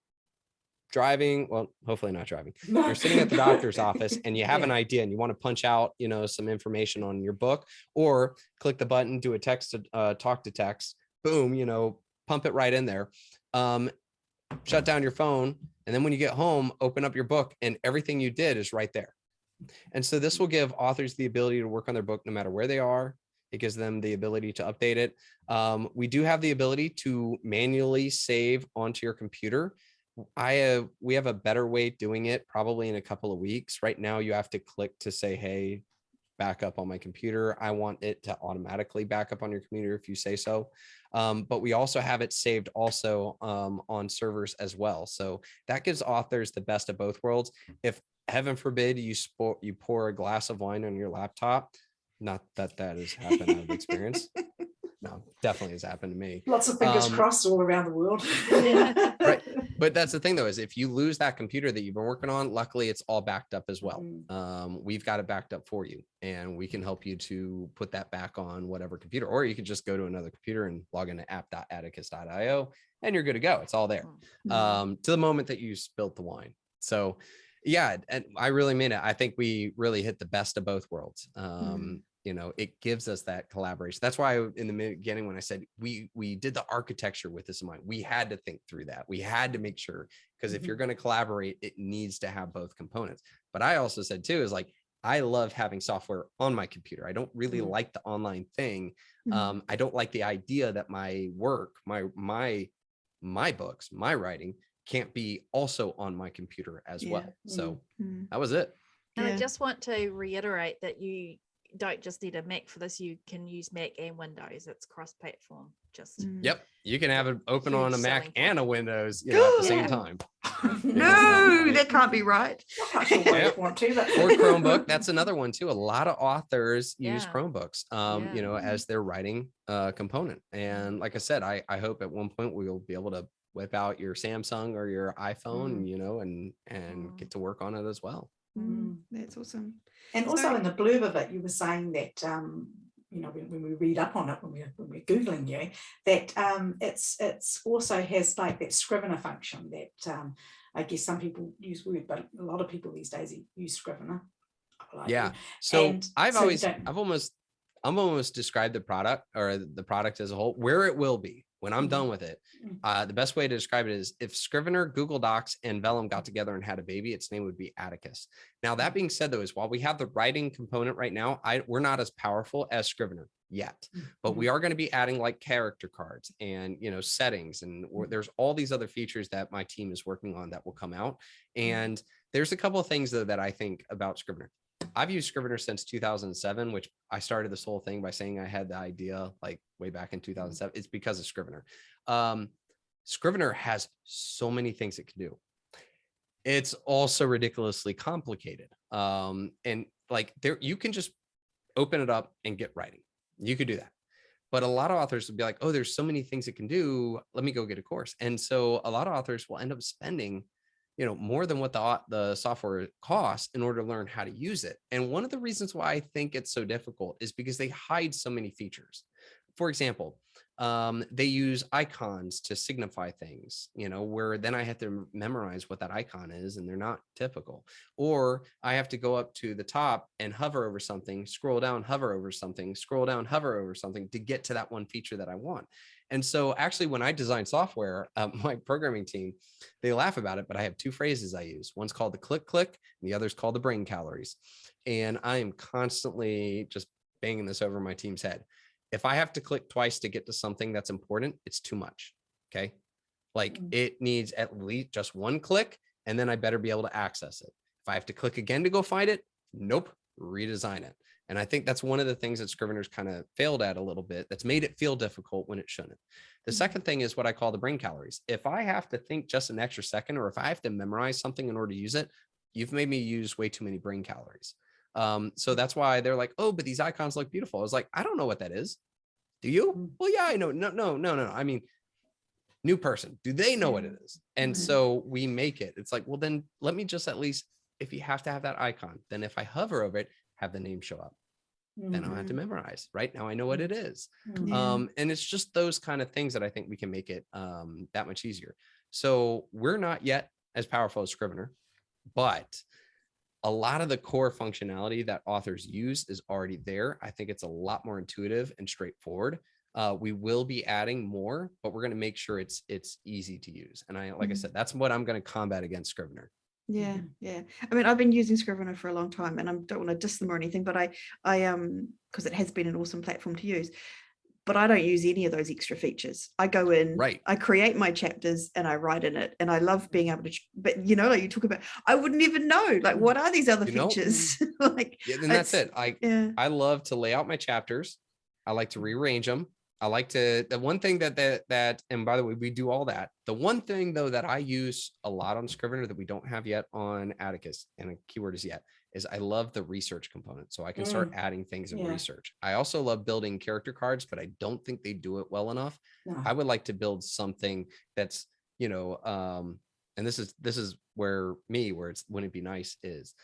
driving, well, hopefully not driving. You're sitting at the doctor's office and you have an idea and you want to punch out, some information on your book, or click the button, do a text to talk to text, boom, pump it right in there. Shut down your phone. And then when you get home, open up your book and everything you did is right there. And so this will give authors the ability to work on their book no matter where they are. It gives them the ability to update it. We do have the ability to manually save onto your computer. We have a better way doing it probably in a couple of weeks. Right now, you have to click to say, hey, back up on my computer. I want it to automatically back up on your computer if you say so. But we also have it saved also on servers as well. So that gives authors the best of both worlds. If heaven forbid you pour a glass of wine on your laptop, not that has happened out of experience. No, definitely has happened to me. Lots of fingers crossed all around the world. Right. But that's the thing though, is if you lose that computer that you've been working on, luckily it's all backed up as well. We've got it backed up for you and we can help you to put that back on whatever computer, or you can just go to another computer and log into app.atticus.io and you're good to go. It's all there to the moment that you spilled the wine. So yeah, and I really mean it. I think we really hit the best of both worlds. It gives us that collaboration. That's why in the beginning, when I said we did the architecture with this in mind, we had to think through that. We had to make sure, because if you're going to collaborate, it needs to have both components. But I also said too, is like, I love having software on my computer. I don't really like the online thing. I don't like the idea that my work, my books, my writing can't be also on my computer as well. So that was it. And I just want to reiterate that you don't just need a Mac for this. You can use Mac and Windows. It's cross-platform. Yep, you can have it open on a Mac and a Windows at the same time. No, that can't be right. I'm not sure why you want to, but Or Chromebook. That's another one too. A lot of authors use Chromebooks as their writing component. And like I said, I hope at one point we'll be able to whip out your Samsung or your iPhone, and get to work on it as well. That's awesome. And also in the blurb of it, you were saying that when we read up on it, when we're Googling you, that it's also has like that Scrivener function that I guess some people use Word, but a lot of people these days use Scrivener. So I've almost described the product as a whole, where it will be when I'm done with it. The best way to describe it is if Scrivener, Google Docs, and Vellum got together and had a baby, its name would be Atticus. Now, that being said, though, is while we have the writing component right now, we're not as powerful as Scrivener yet, but we are going to be adding like character cards and, settings. And there's all these other features that my team is working on that will come out. And there's a couple of things though that I think about Scrivener. I've used Scrivener since 2007, which I started this whole thing by saying I had the idea like way back in 2007. It's because of Scrivener. Scrivener has so many things it can do. It's also ridiculously complicated. And like you can just open it up and get writing. You could do that. But a lot of authors would be like, oh, there's so many things it can do. Let me go get a course. And so a lot of authors will end up spending more than what the software costs in order to learn how to use it. And one of the reasons why I think it's so difficult is because they hide so many features. For example, they use icons to signify things, where then I have to memorize what that icon is and they're not typical. Or I have to go up to the top and hover over something, scroll down, hover over something, scroll down, hover over something to get to that one feature that I want. And so actually when I design software, my programming team, they laugh about it, but I have two phrases I use. One's called the click, and the other's called the brain calories. And I am constantly just banging this over my team's head. If I have to click twice to get to something that's important, it's too much. Okay. Like it needs at least just one click, and then I better be able to access it. If I have to click again to go find it, nope, redesign it. And I think that's one of the things that Scrivener's kind of failed at a little bit. That's made it feel difficult when it shouldn't. The second thing is what I call the brain calories. If I have to think just an extra second, or if I have to memorize something in order to use it, you've made me use way too many brain calories. So that's why they're like, oh, but these icons look beautiful. I was like, I don't know what that is. Do you? Well, yeah, I know. No. I mean, new person, do they know what it is? And so we make it. It's like, well, then let me just at least, if you have to have that icon, then if I hover over it, have the name show up. Then I'll have to memorize. Right now I know what it is. And it's just those kind of things that I think we can make it that much easier. So we're not yet as powerful as Scrivener, but a lot of the core functionality that authors use is already there. I think it's a lot more intuitive and straightforward. We will be adding more, but we're going to make sure it's easy to use. And like I said, that's what I'm going to combat against Scrivener. Yeah. I mean, I've been using Scrivener for a long time, and I don't want to diss them or anything, but I because it has been an awesome platform to use. But I don't use any of those extra features. I go in, I create my chapters, and I write in it. And I love being able to, but like you talk about, I wouldn't even know, like, what are these other features? Like, then that's it. I love to lay out my chapters. I like to rearrange them. I like to, the one thing that, and by the way, we do all that. The one thing though, that I use a lot on Scrivener that we don't have yet on ATTICUS, and a keyword is yet, is I love the research component. So I can start adding things in research. I also love building character cards, but I don't think they do it well enough. I would like to build something that's, and this is where it's, wouldn't it be nice is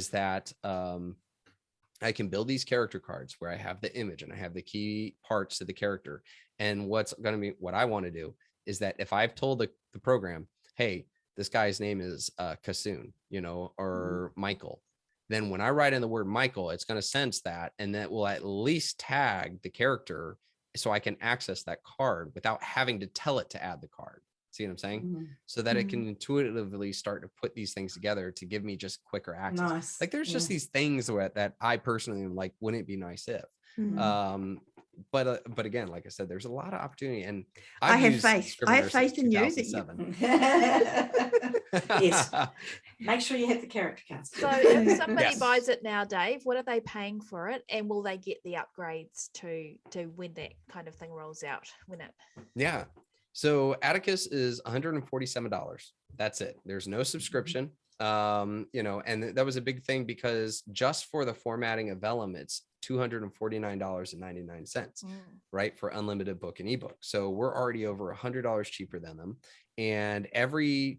that, I can build these character cards where I have the image and I have the key parts to the character. And what's going to be, what I want to do is that if I've told the program, hey, this guy's name is Kassoon, or Michael, then when I write in the word Michael, it's going to sense that, and that will at least tag the character so I can access that card without having to tell it to add the card. See what I'm saying? So that it can intuitively start to put these things together to give me just quicker access. Like there's just these things that I personally am like, wouldn't it be nice if? But again, like I said, there's a lot of opportunity, and I have faith. I have faith in you that you. Yes. Make sure you have the character cards. So if somebody buys it now, Dave, what are they paying for it, and will they get the upgrades to when that kind of thing rolls out? Yeah. So ATTICUS is $147. That's it. There's no subscription. And that was a big thing because just for the formatting of Vellum, it's $249.99, right? For unlimited book and ebook. So we're already over $100 cheaper than them. And every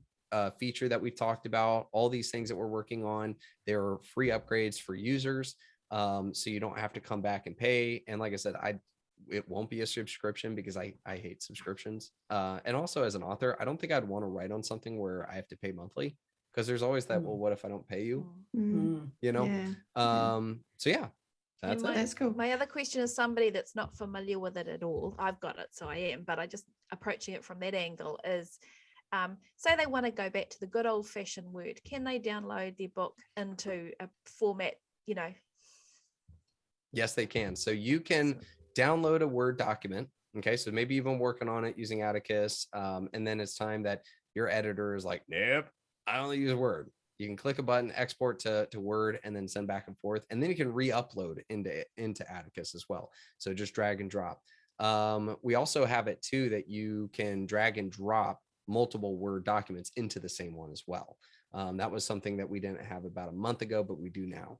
feature that we've talked about, all these things that we're working on, there are free upgrades for users. So you don't have to come back and pay. And like I said, it won't be a subscription because I hate subscriptions. And also as an author, I don't think I'd want to write on something where I have to pay monthly, because there's always that, well, what if I don't pay you? So yeah, that's cool. My other question is somebody that's not familiar with it at all. I've got it, so I am, but I just approaching it from that angle is, say they want to go back to the good old fashioned Word. Can they download their book into a format, Yes, they can. So you can download a Word document. Okay. So maybe you've been working on it using ATTICUS. And then it's time that your editor is like, nope, I only use Word. You can click a button, export to Word, and then send back and forth. And then you can re-upload into ATTICUS as well. So just drag and drop. We also have it too, that you can drag and drop multiple Word documents into the same one as well. That was something that we didn't have about a month ago, but we do now.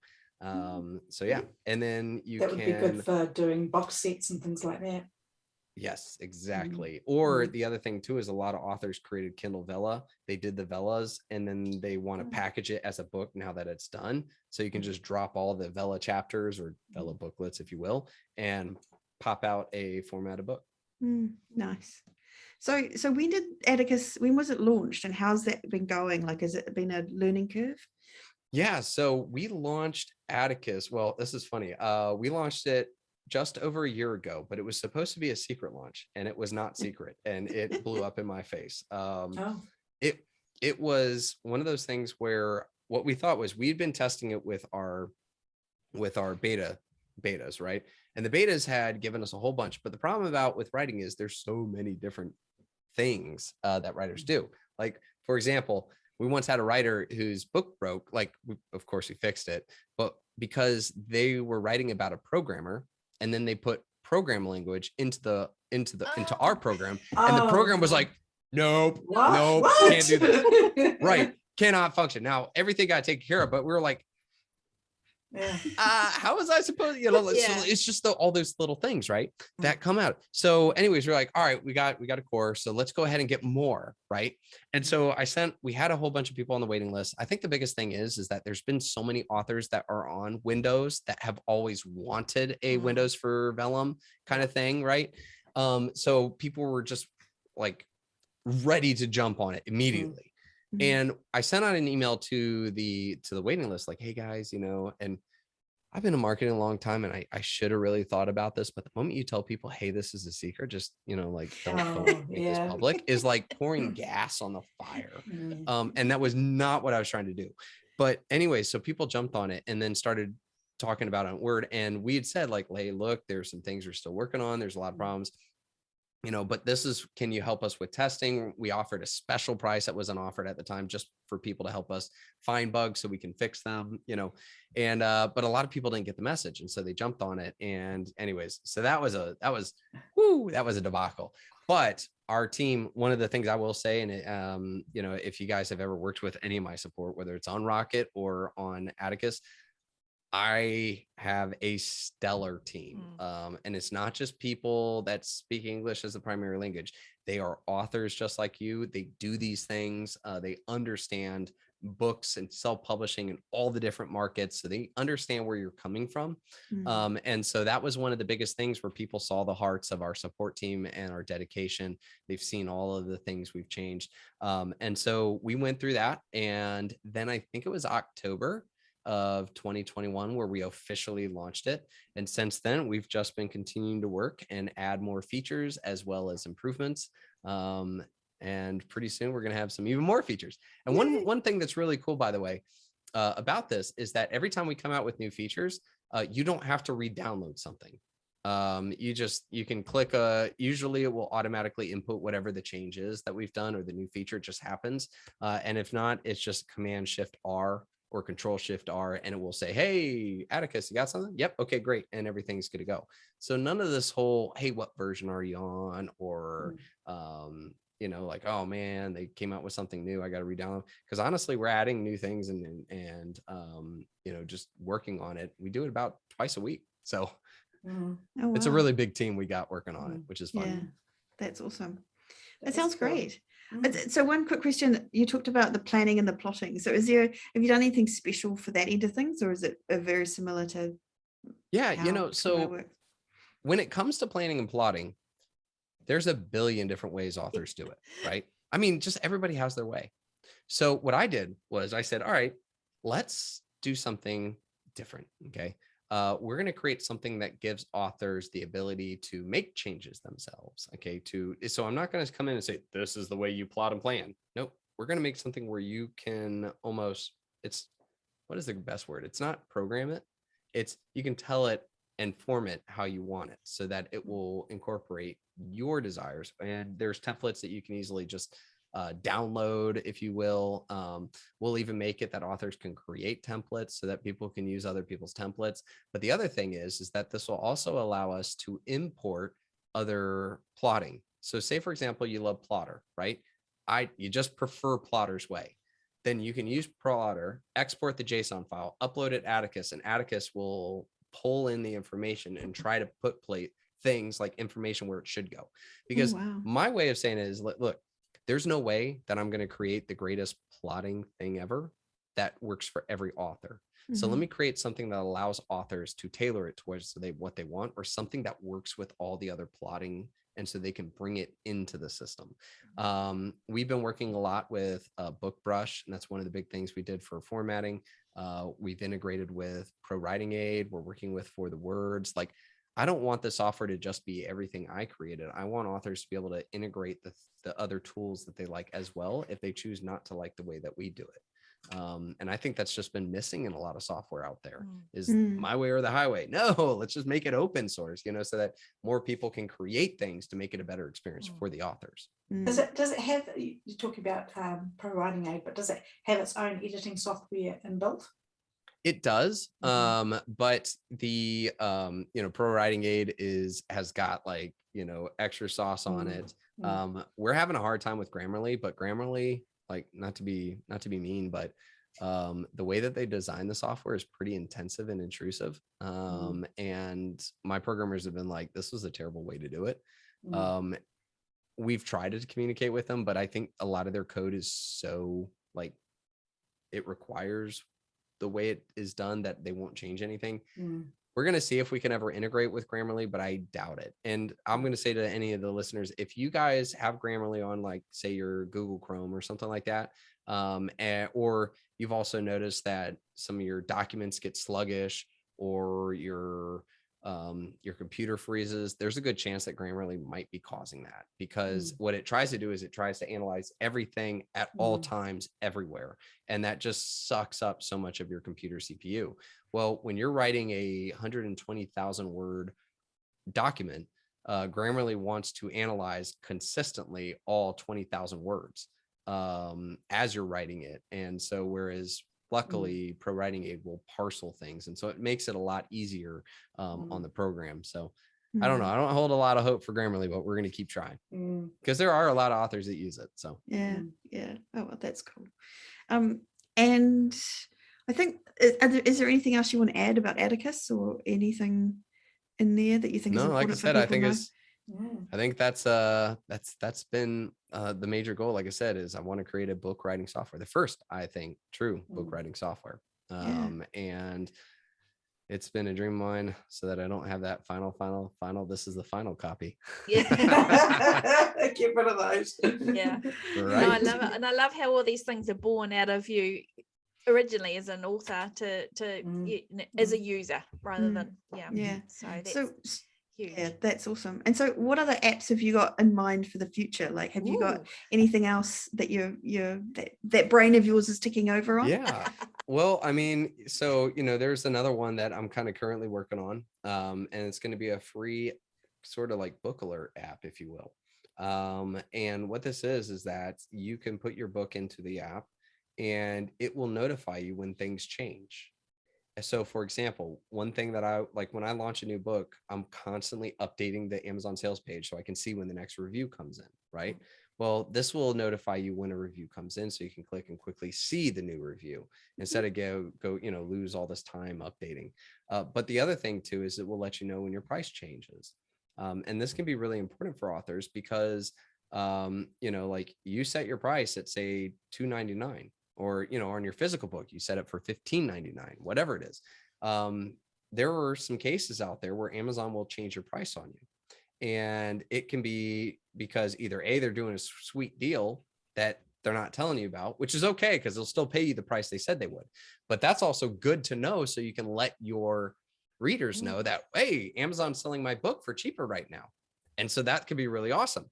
So yeah, and then that would be good for doing box sets and things like that. Yes, exactly. Or the other thing too is a lot of authors created Kindle Vella. They did the Vellas, and then they want to package it as a book now that it's done. So you can just drop all the Vella chapters or Vella booklets, if you will, and pop out a formatted book. Nice. So when did ATTICUS, when was it launched, and how's that been going? Like, has it been a learning curve? Yeah, so we launched ATTICUS. Well, this is funny. We launched it just over a year ago, but it was supposed to be a secret launch, and it was not secret, and it blew up in my face. It was one of those things where what we thought was we'd been testing it with our betas, right? And the betas had given us a whole bunch, but the problem with writing is there's so many different things that writers do. Like, for example, we once had a writer whose book broke. Like, of course, we fixed it, but because they were writing about a programmer, and then they put program language into our program, and the program was like, nope, nope, can't do this. Right, cannot function. Now everything got taken care of, but we were like, how was I supposed, so it's just all those little things, right, that come out. So anyways, we're like, all right, we got a course, so let's go ahead and get more, right? And so we had a whole bunch of people on the waiting list. I think the biggest thing is that there's been so many authors that are on Windows that have always wanted a Windows for Vellum kind of thing, right? So people were just like ready to jump on it immediately. And I sent out an email to the waiting list, like, hey guys, and I've been in marketing a long time, and I should have really thought about this, but the moment you tell people, hey, this is a secret, just, like, don't make this public, is like pouring gas on the fire. And that was not what I was trying to do. But anyway, so people jumped on it and then started talking about it on Word. And we had said, like, hey, look, there's some things we're still working on. There's a lot of problems. But can you help us with testing? We offered a special price that wasn't offered at the time, just for people to help us find bugs so we can fix them, and, but a lot of people didn't get the message. And so they jumped on it. And anyways, so that was a debacle. But our team, one of the things I will say, and, if you guys have ever worked with any of my support, whether it's on Rocket or on Atticus, I have a stellar team. And it's not just people that speak English as a primary language. They are authors just like you. They do these things. They understand books and self-publishing and all the different markets. So they understand where you're coming from. And so that was one of the biggest things where people saw the hearts of our support team and our dedication. They've seen all of the things we've changed. And so we went through that. And then I think it was October of 2021 where we officially launched it. And since then, we've just been continuing to work and add more features as well as improvements. And pretty soon we're going to have some even more features. And one thing that's really cool, by the way, about this is that every time we come out with new features, you don't have to re-download something. You can click usually it will automatically input whatever the change is that we've done, or the new feature just happens. And if not, it's just Command-Shift-R or Control-Shift-R, and it will say, hey, Atticus, you got something? Yep. Okay, great. And everything's good to go. So none of this whole, hey, what version are you on? Or, like, oh man, they came out with something new, I got to re-download. Because honestly, we're adding new things and just working on it. We do it about twice a week. So it's a really big team we got working on it, which is fun. Yeah, that's awesome. That sounds great. So one quick question, you talked about the planning and the plotting. So have you done anything special for that end of things, or is it very similar to so when it comes to planning and plotting, there's a billion different ways authors do it, right? I mean, just everybody has their way. So what I did was I said, all right, let's do something different. Okay. We're going to create something that gives authors the ability to make changes themselves. Okay. So I'm not going to come in and say, this is the way you plot and plan. Nope. We're going to make something where you can what is the best word? It's not program it. You can tell it and form it how you want it so that it will incorporate your desires. And there's templates that you can easily just download, if you will. We'll even make it that authors can create templates so that people can use other people's templates. But the other thing is that this will also allow us to import other plotting. So say, for example, you love Plotter, right? You just prefer Plotter's way. Then you can use Plotter, export the JSON file, upload it to Atticus, and Atticus will pull in the information and try to put things like information where it should go. Because my way of saying it is, look, there's no way that I'm going to create the greatest plotting thing ever that works for every author. So let me create something that allows authors to tailor it towards what they want, or something that works with all the other plotting, and so they can bring it into the system. We've been working a lot with BookBrush, and that's one of the big things we did for formatting. We've integrated with Pro Writing Aid. We're working with For the Words. Like, I don't want the software to just be everything I created. I want authors to be able to integrate the other tools that they like as well, if they choose not to like the way that we do it. And I think that's just been missing in a lot of software out there, is Mm. my way or the highway. No, let's just make it open source, so that more people can create things to make it a better experience for the authors. Does it have, you're talking about Pro Writing Aid, but does it have its own editing software inbuilt? It does. But the, Pro Writing Aid has got like, extra sauce on it. We're having a hard time with Grammarly, but Grammarly, like, not to be mean, but the way that they design the software is pretty intensive and intrusive. And my programmers have been like, this was a terrible way to do it. We've tried to communicate with them, but I think a lot of their code is so like, it requires the way it is done that they won't change anything. We're going to see if we can ever integrate with Grammarly, but I doubt it. And I'm going to say to any of the listeners, if you guys have Grammarly on, like, say your Google Chrome or something like that, or you've also noticed that some of your documents get sluggish, or your computer freezes, there's a good chance that Grammarly might be causing that, because what it tries to do is it tries to analyze everything at all times, everywhere. And that just sucks up so much of your computer CPU. Well, when you're writing a 120,000 word document, Grammarly wants to analyze consistently all 20,000 words as you're writing it. And so, whereas luckily Pro Writing Aid will parcel things, and so it makes it a lot easier on the program. So I don't know, I don't hold a lot of hope for Grammarly, but we're going to keep trying, because there are a lot of authors that use it. So yeah. Oh, well, that's cool. And I think, is there anything else you want to add about ATTICUS, or anything in there that you think is important? Like I said, I think that's been the major goal. Like I said, is I want to create a book writing software, the first, I think, true book writing software. And it's been a dream of mine, so that I don't have that final, this is the final copy. Yeah. Get rid of those. Yeah. Right. No, I love it. And I love how all these things are born out of you originally as an author to as a user rather than so huge. Yeah, that's awesome. And so what other apps have you got in mind for the future? Like, have you got anything else that that brain of yours is ticking over on? Yeah. Well, I mean, so, there's another one that I'm kind of currently working on, and it's going to be a free sort of like book alert app, if you will. And what this is that you can put your book into the app, and it will notify you when things change. So, for example, one thing that I like, when I launch a new book, I'm constantly updating the Amazon sales page so I can see when the next review comes in, right? Well, this will notify you when a review comes in, so you can click and quickly see the new review instead of go lose all this time updating. But the other thing too is it will let you know when your price changes. And this can be really important for authors, because like, you set your price at, say, $2.99, or on your physical book you set it for $15.99, whatever it is. There are some cases out there where Amazon will change your price on you, and it can be because either A, they're doing a sweet deal that they're not telling you about, which is okay, because they'll still pay you the price they said they would. But that's also good to know, so you can let your readers know that, hey, Amazon's selling my book for cheaper right now. And so that could be really awesome.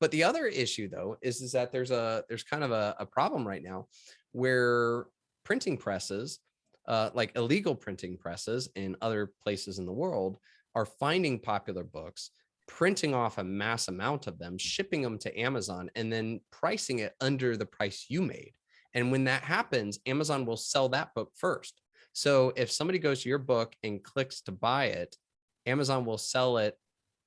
But the other issue, though, is that there's kind of a problem right now where printing presses, like illegal printing presses in other places in the world, are finding popular books, printing off a mass amount of them, shipping them to Amazon, and then pricing it under the price you made. And when that happens, Amazon will sell that book first. So if somebody goes to your book and clicks to buy it, Amazon will sell it,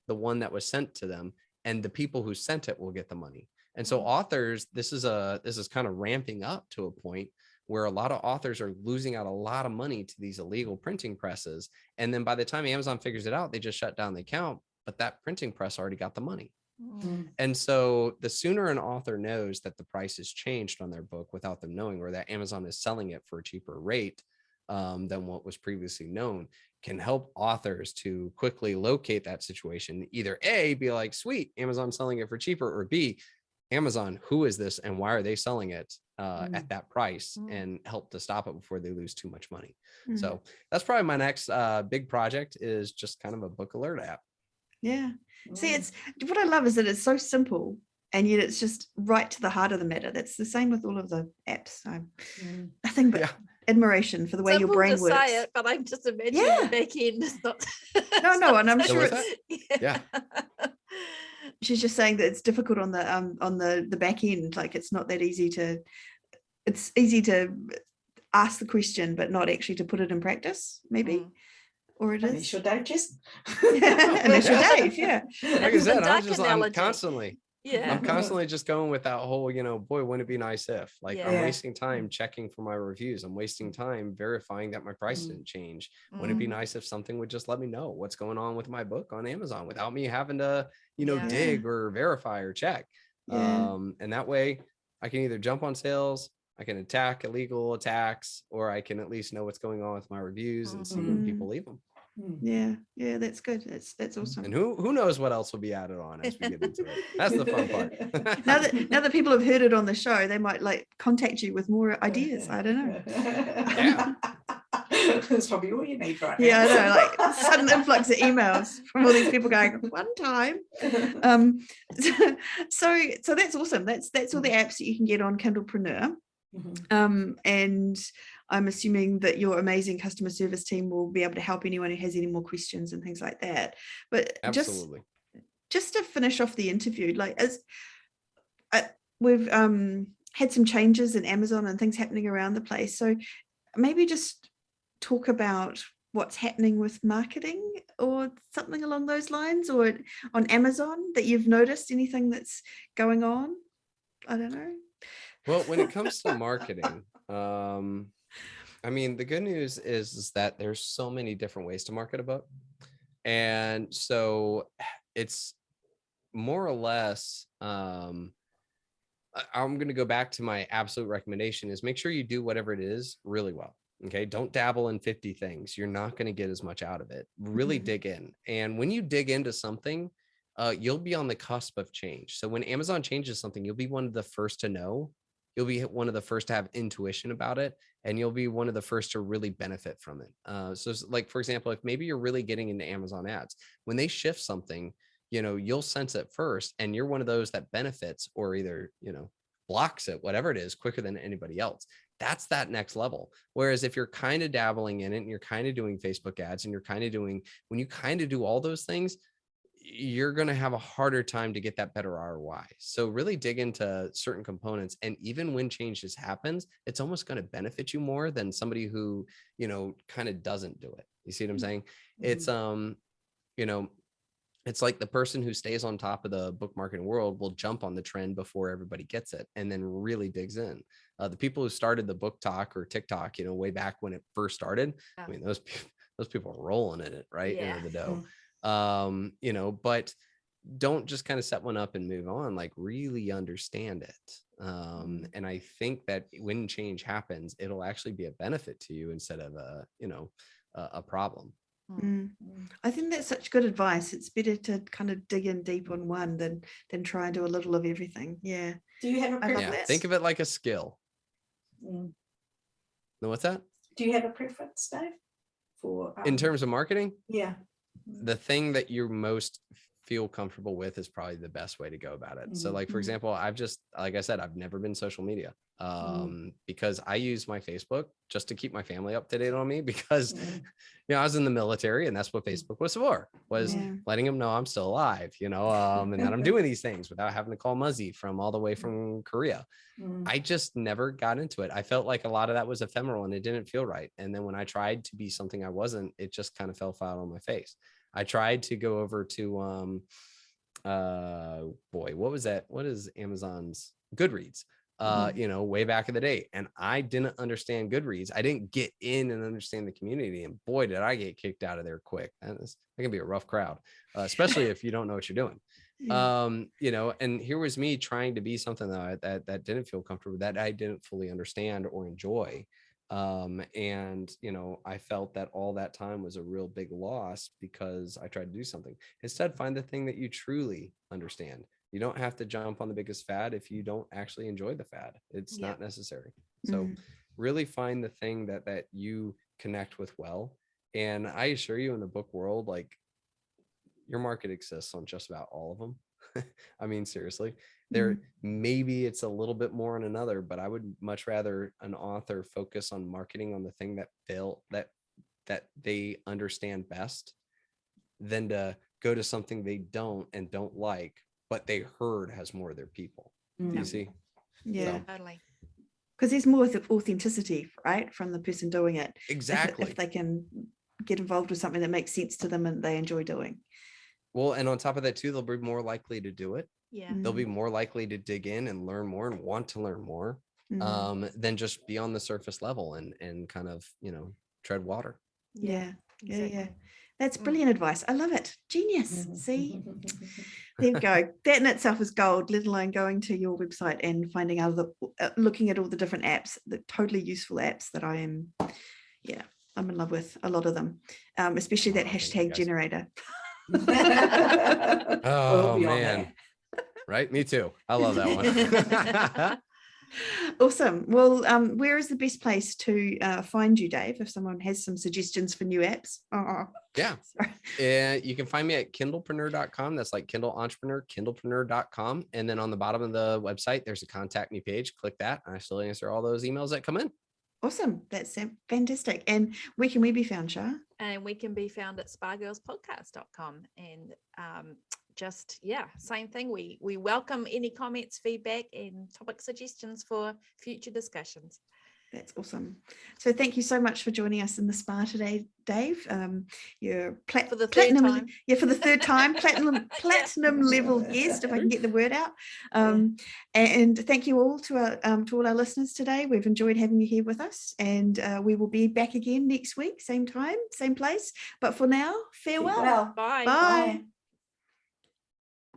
the one that was sent to them, and the people who sent it will get the money. And so authors, this is kind of ramping up to a point where a lot of authors are losing out a lot of money to these illegal printing presses. And then by the time Amazon figures it out, they just shut down the account, but that printing press already got the money. And so the sooner an author knows that the price has changed on their book without them knowing, or that Amazon is selling it for a cheaper rate than what was previously known, can help authors to quickly locate that situation. Either A, be like, sweet, Amazon's selling it for cheaper, or B, Amazon, who is this and why are they selling it at that price, and help to stop it before they lose too much money. So that's probably my next big project, is just kind of a book alert app. Yeah. See, it's what I love is that it's so simple, and yet it's just right to the heart of the matter. That's the same with all of the apps. Nothing but admiration for the way your Simple brain to works. say it, but I'm just imagining Yeah. the back end is not. No, and I'm So sure was it's. that? Yeah. She's just saying that it's difficult on the back end. Like it's not that easy to. It's easy to ask the question, but not actually to put it in practice. Maybe. Or it is. And it's your Dave Chesson. And that's your Dave, yeah. Like I It's the said, duck I'm analogy. constantly Yeah. I'm constantly just going with that whole, boy, wouldn't it be nice if, like, I'm Yeah. wasting time checking for my reviews. I'm wasting time verifying that my price didn't change. Wouldn't it be nice if something would just let me know what's going on with my book on Amazon without me having to, Yeah. dig or verify or check. Yeah. And that way I can either jump on sales, I can attack illegal attacks, or I can at least know what's going on with my reviews and see when people leave them. Yeah, that's good. That's awesome. And who knows what else will be added on as we get into it. That's the fun part. now that people have heard it on the show, they might like contact you with more ideas. I don't know. Yeah. That's probably all you need right now. Yeah, I know, like sudden influx of emails from all these people going, one time. So that's awesome. That's all the apps that you can get on Kindlepreneur. And I'm assuming that your amazing customer service team will be able to help anyone who has any more questions and things like that. But Absolutely. just to finish off the interview, like we've had some changes in Amazon and things happening around the place. So maybe just talk about what's happening with marketing or something along those lines, or on Amazon that you've noticed, anything that's going on. I don't know. Well, when it comes to marketing, I mean, the good news is that there's so many different ways to market a book. And so it's more or less, I'm going to go back to my absolute recommendation is make sure you do whatever it is really well. Okay. Don't dabble in 50 things. You're not going to get as much out of it. Really dig in. And when you dig into something, you'll be on the cusp of change. So when Amazon changes something, you'll be one of the first to know. You'll be one of the first to have intuition about it, and you'll be one of the first to really benefit from it. So like, for example, if maybe you're really getting into Amazon ads, when they shift something, you'll sense it first, and you're one of those that benefits or either, blocks it, whatever it is, quicker than anybody else. That's that next level. Whereas if you're kind of dabbling in it and you're kind of doing Facebook ads and you're kind of doing, when you kind of do all those things, you're going to have a harder time to get that better ROI. So really dig into certain components. And even when changes happens, it's almost going to benefit you more than somebody who, kind of doesn't do it. You see what I'm saying? It's, it's like the person who stays on top of the book marketing world will jump on the trend before everybody gets it and then really digs in. The people who started the book talk or TikTok, way back when it first started, I mean, those people are rolling in it, right? Yeah. The dough. But don't just kind of set one up and move on, like really understand it. And I think that when change happens, it'll actually be a benefit to you instead of a problem. I think that's such good advice. It's better to kind of dig in deep on one than try and do a little of everything. Yeah. Do you have a preference? Yeah, think of it like a skill. No, what's that? Do you have a preference, Dave? For in terms of marketing? Yeah. The thing that you most feel comfortable with is probably the best way to go about it. So like, for example, like I said, I've never been social media because I use my Facebook just to keep my family up to date on me because, I was in the military and that's what Facebook was for, was letting them know I'm still alive, and that I'm doing these things without having to call Muzzy from all the way from Korea. I just never got into it. I felt like a lot of that was ephemeral and it didn't feel right. And then when I tried to be something I wasn't, it just kind of fell flat on my face. I tried to go over to, what was that? What is Amazon's Goodreads? Way back in the day. And I didn't understand Goodreads. I didn't get in and understand the community. And boy, did I get kicked out of there quick. That can be a rough crowd, especially if you don't know what you're doing. And here was me trying to be something that didn't feel comfortable, that I didn't fully understand or enjoy. I felt that all that time was a real big loss because I tried to do something. Instead, find the thing that you truly understand. You don't have to jump on the biggest fad if you don't actually enjoy the fad. It's not necessary. So really find the thing that you connect with well. And I assure you, in the book world, like, your market exists on just about all of them. I mean, seriously, There, maybe it's a little bit more on another, but I would much rather an author focus on marketing on the thing that they understand best than to go to something they don't like, but they heard has more of their people. Do you see? Yeah. So, Totally. Because there's more authenticity, right, from the person doing it. exactly. If they can get involved with something that makes sense to them and they enjoy doing. Well, and on top of that too, they'll be more likely to do it. Yeah. They'll be more likely to dig in and learn more and want to learn more than just be on the surface level and kind of, tread water. Yeah. Exactly. That's brilliant advice. I love it. Genius. See, there you go. That in itself is gold, let alone going to your website and finding out looking at all the different apps, the totally useful apps that I'm in love with, a lot of them, especially that hashtag generator. Oh man. Right. Me too. I love that one. Awesome. Well, where is the best place to find you, Dave, if someone has some suggestions for new apps? Yeah. You can find me at kindlepreneur.com. That's like Kindle Entrepreneur, kindlepreneur.com. And then on the bottom of the website, there's a contact me page. Click that. I still answer all those emails that come in. Awesome. That's fantastic. And where can we be found, Shah? And we can be found at spargirlspodcast.com. And same thing. We welcome any comments, feedback, and topic suggestions for future discussions. That's awesome. So thank you so much for joining us in the spa today, Dave. You're for the third platinum time. Yeah, for the third time, platinum level guest, if I can get the word out. And thank you all to all our listeners today. We've enjoyed having you here with us, and we will be back again next week, same time, same place. But for now, farewell. Well, Bye. Bye.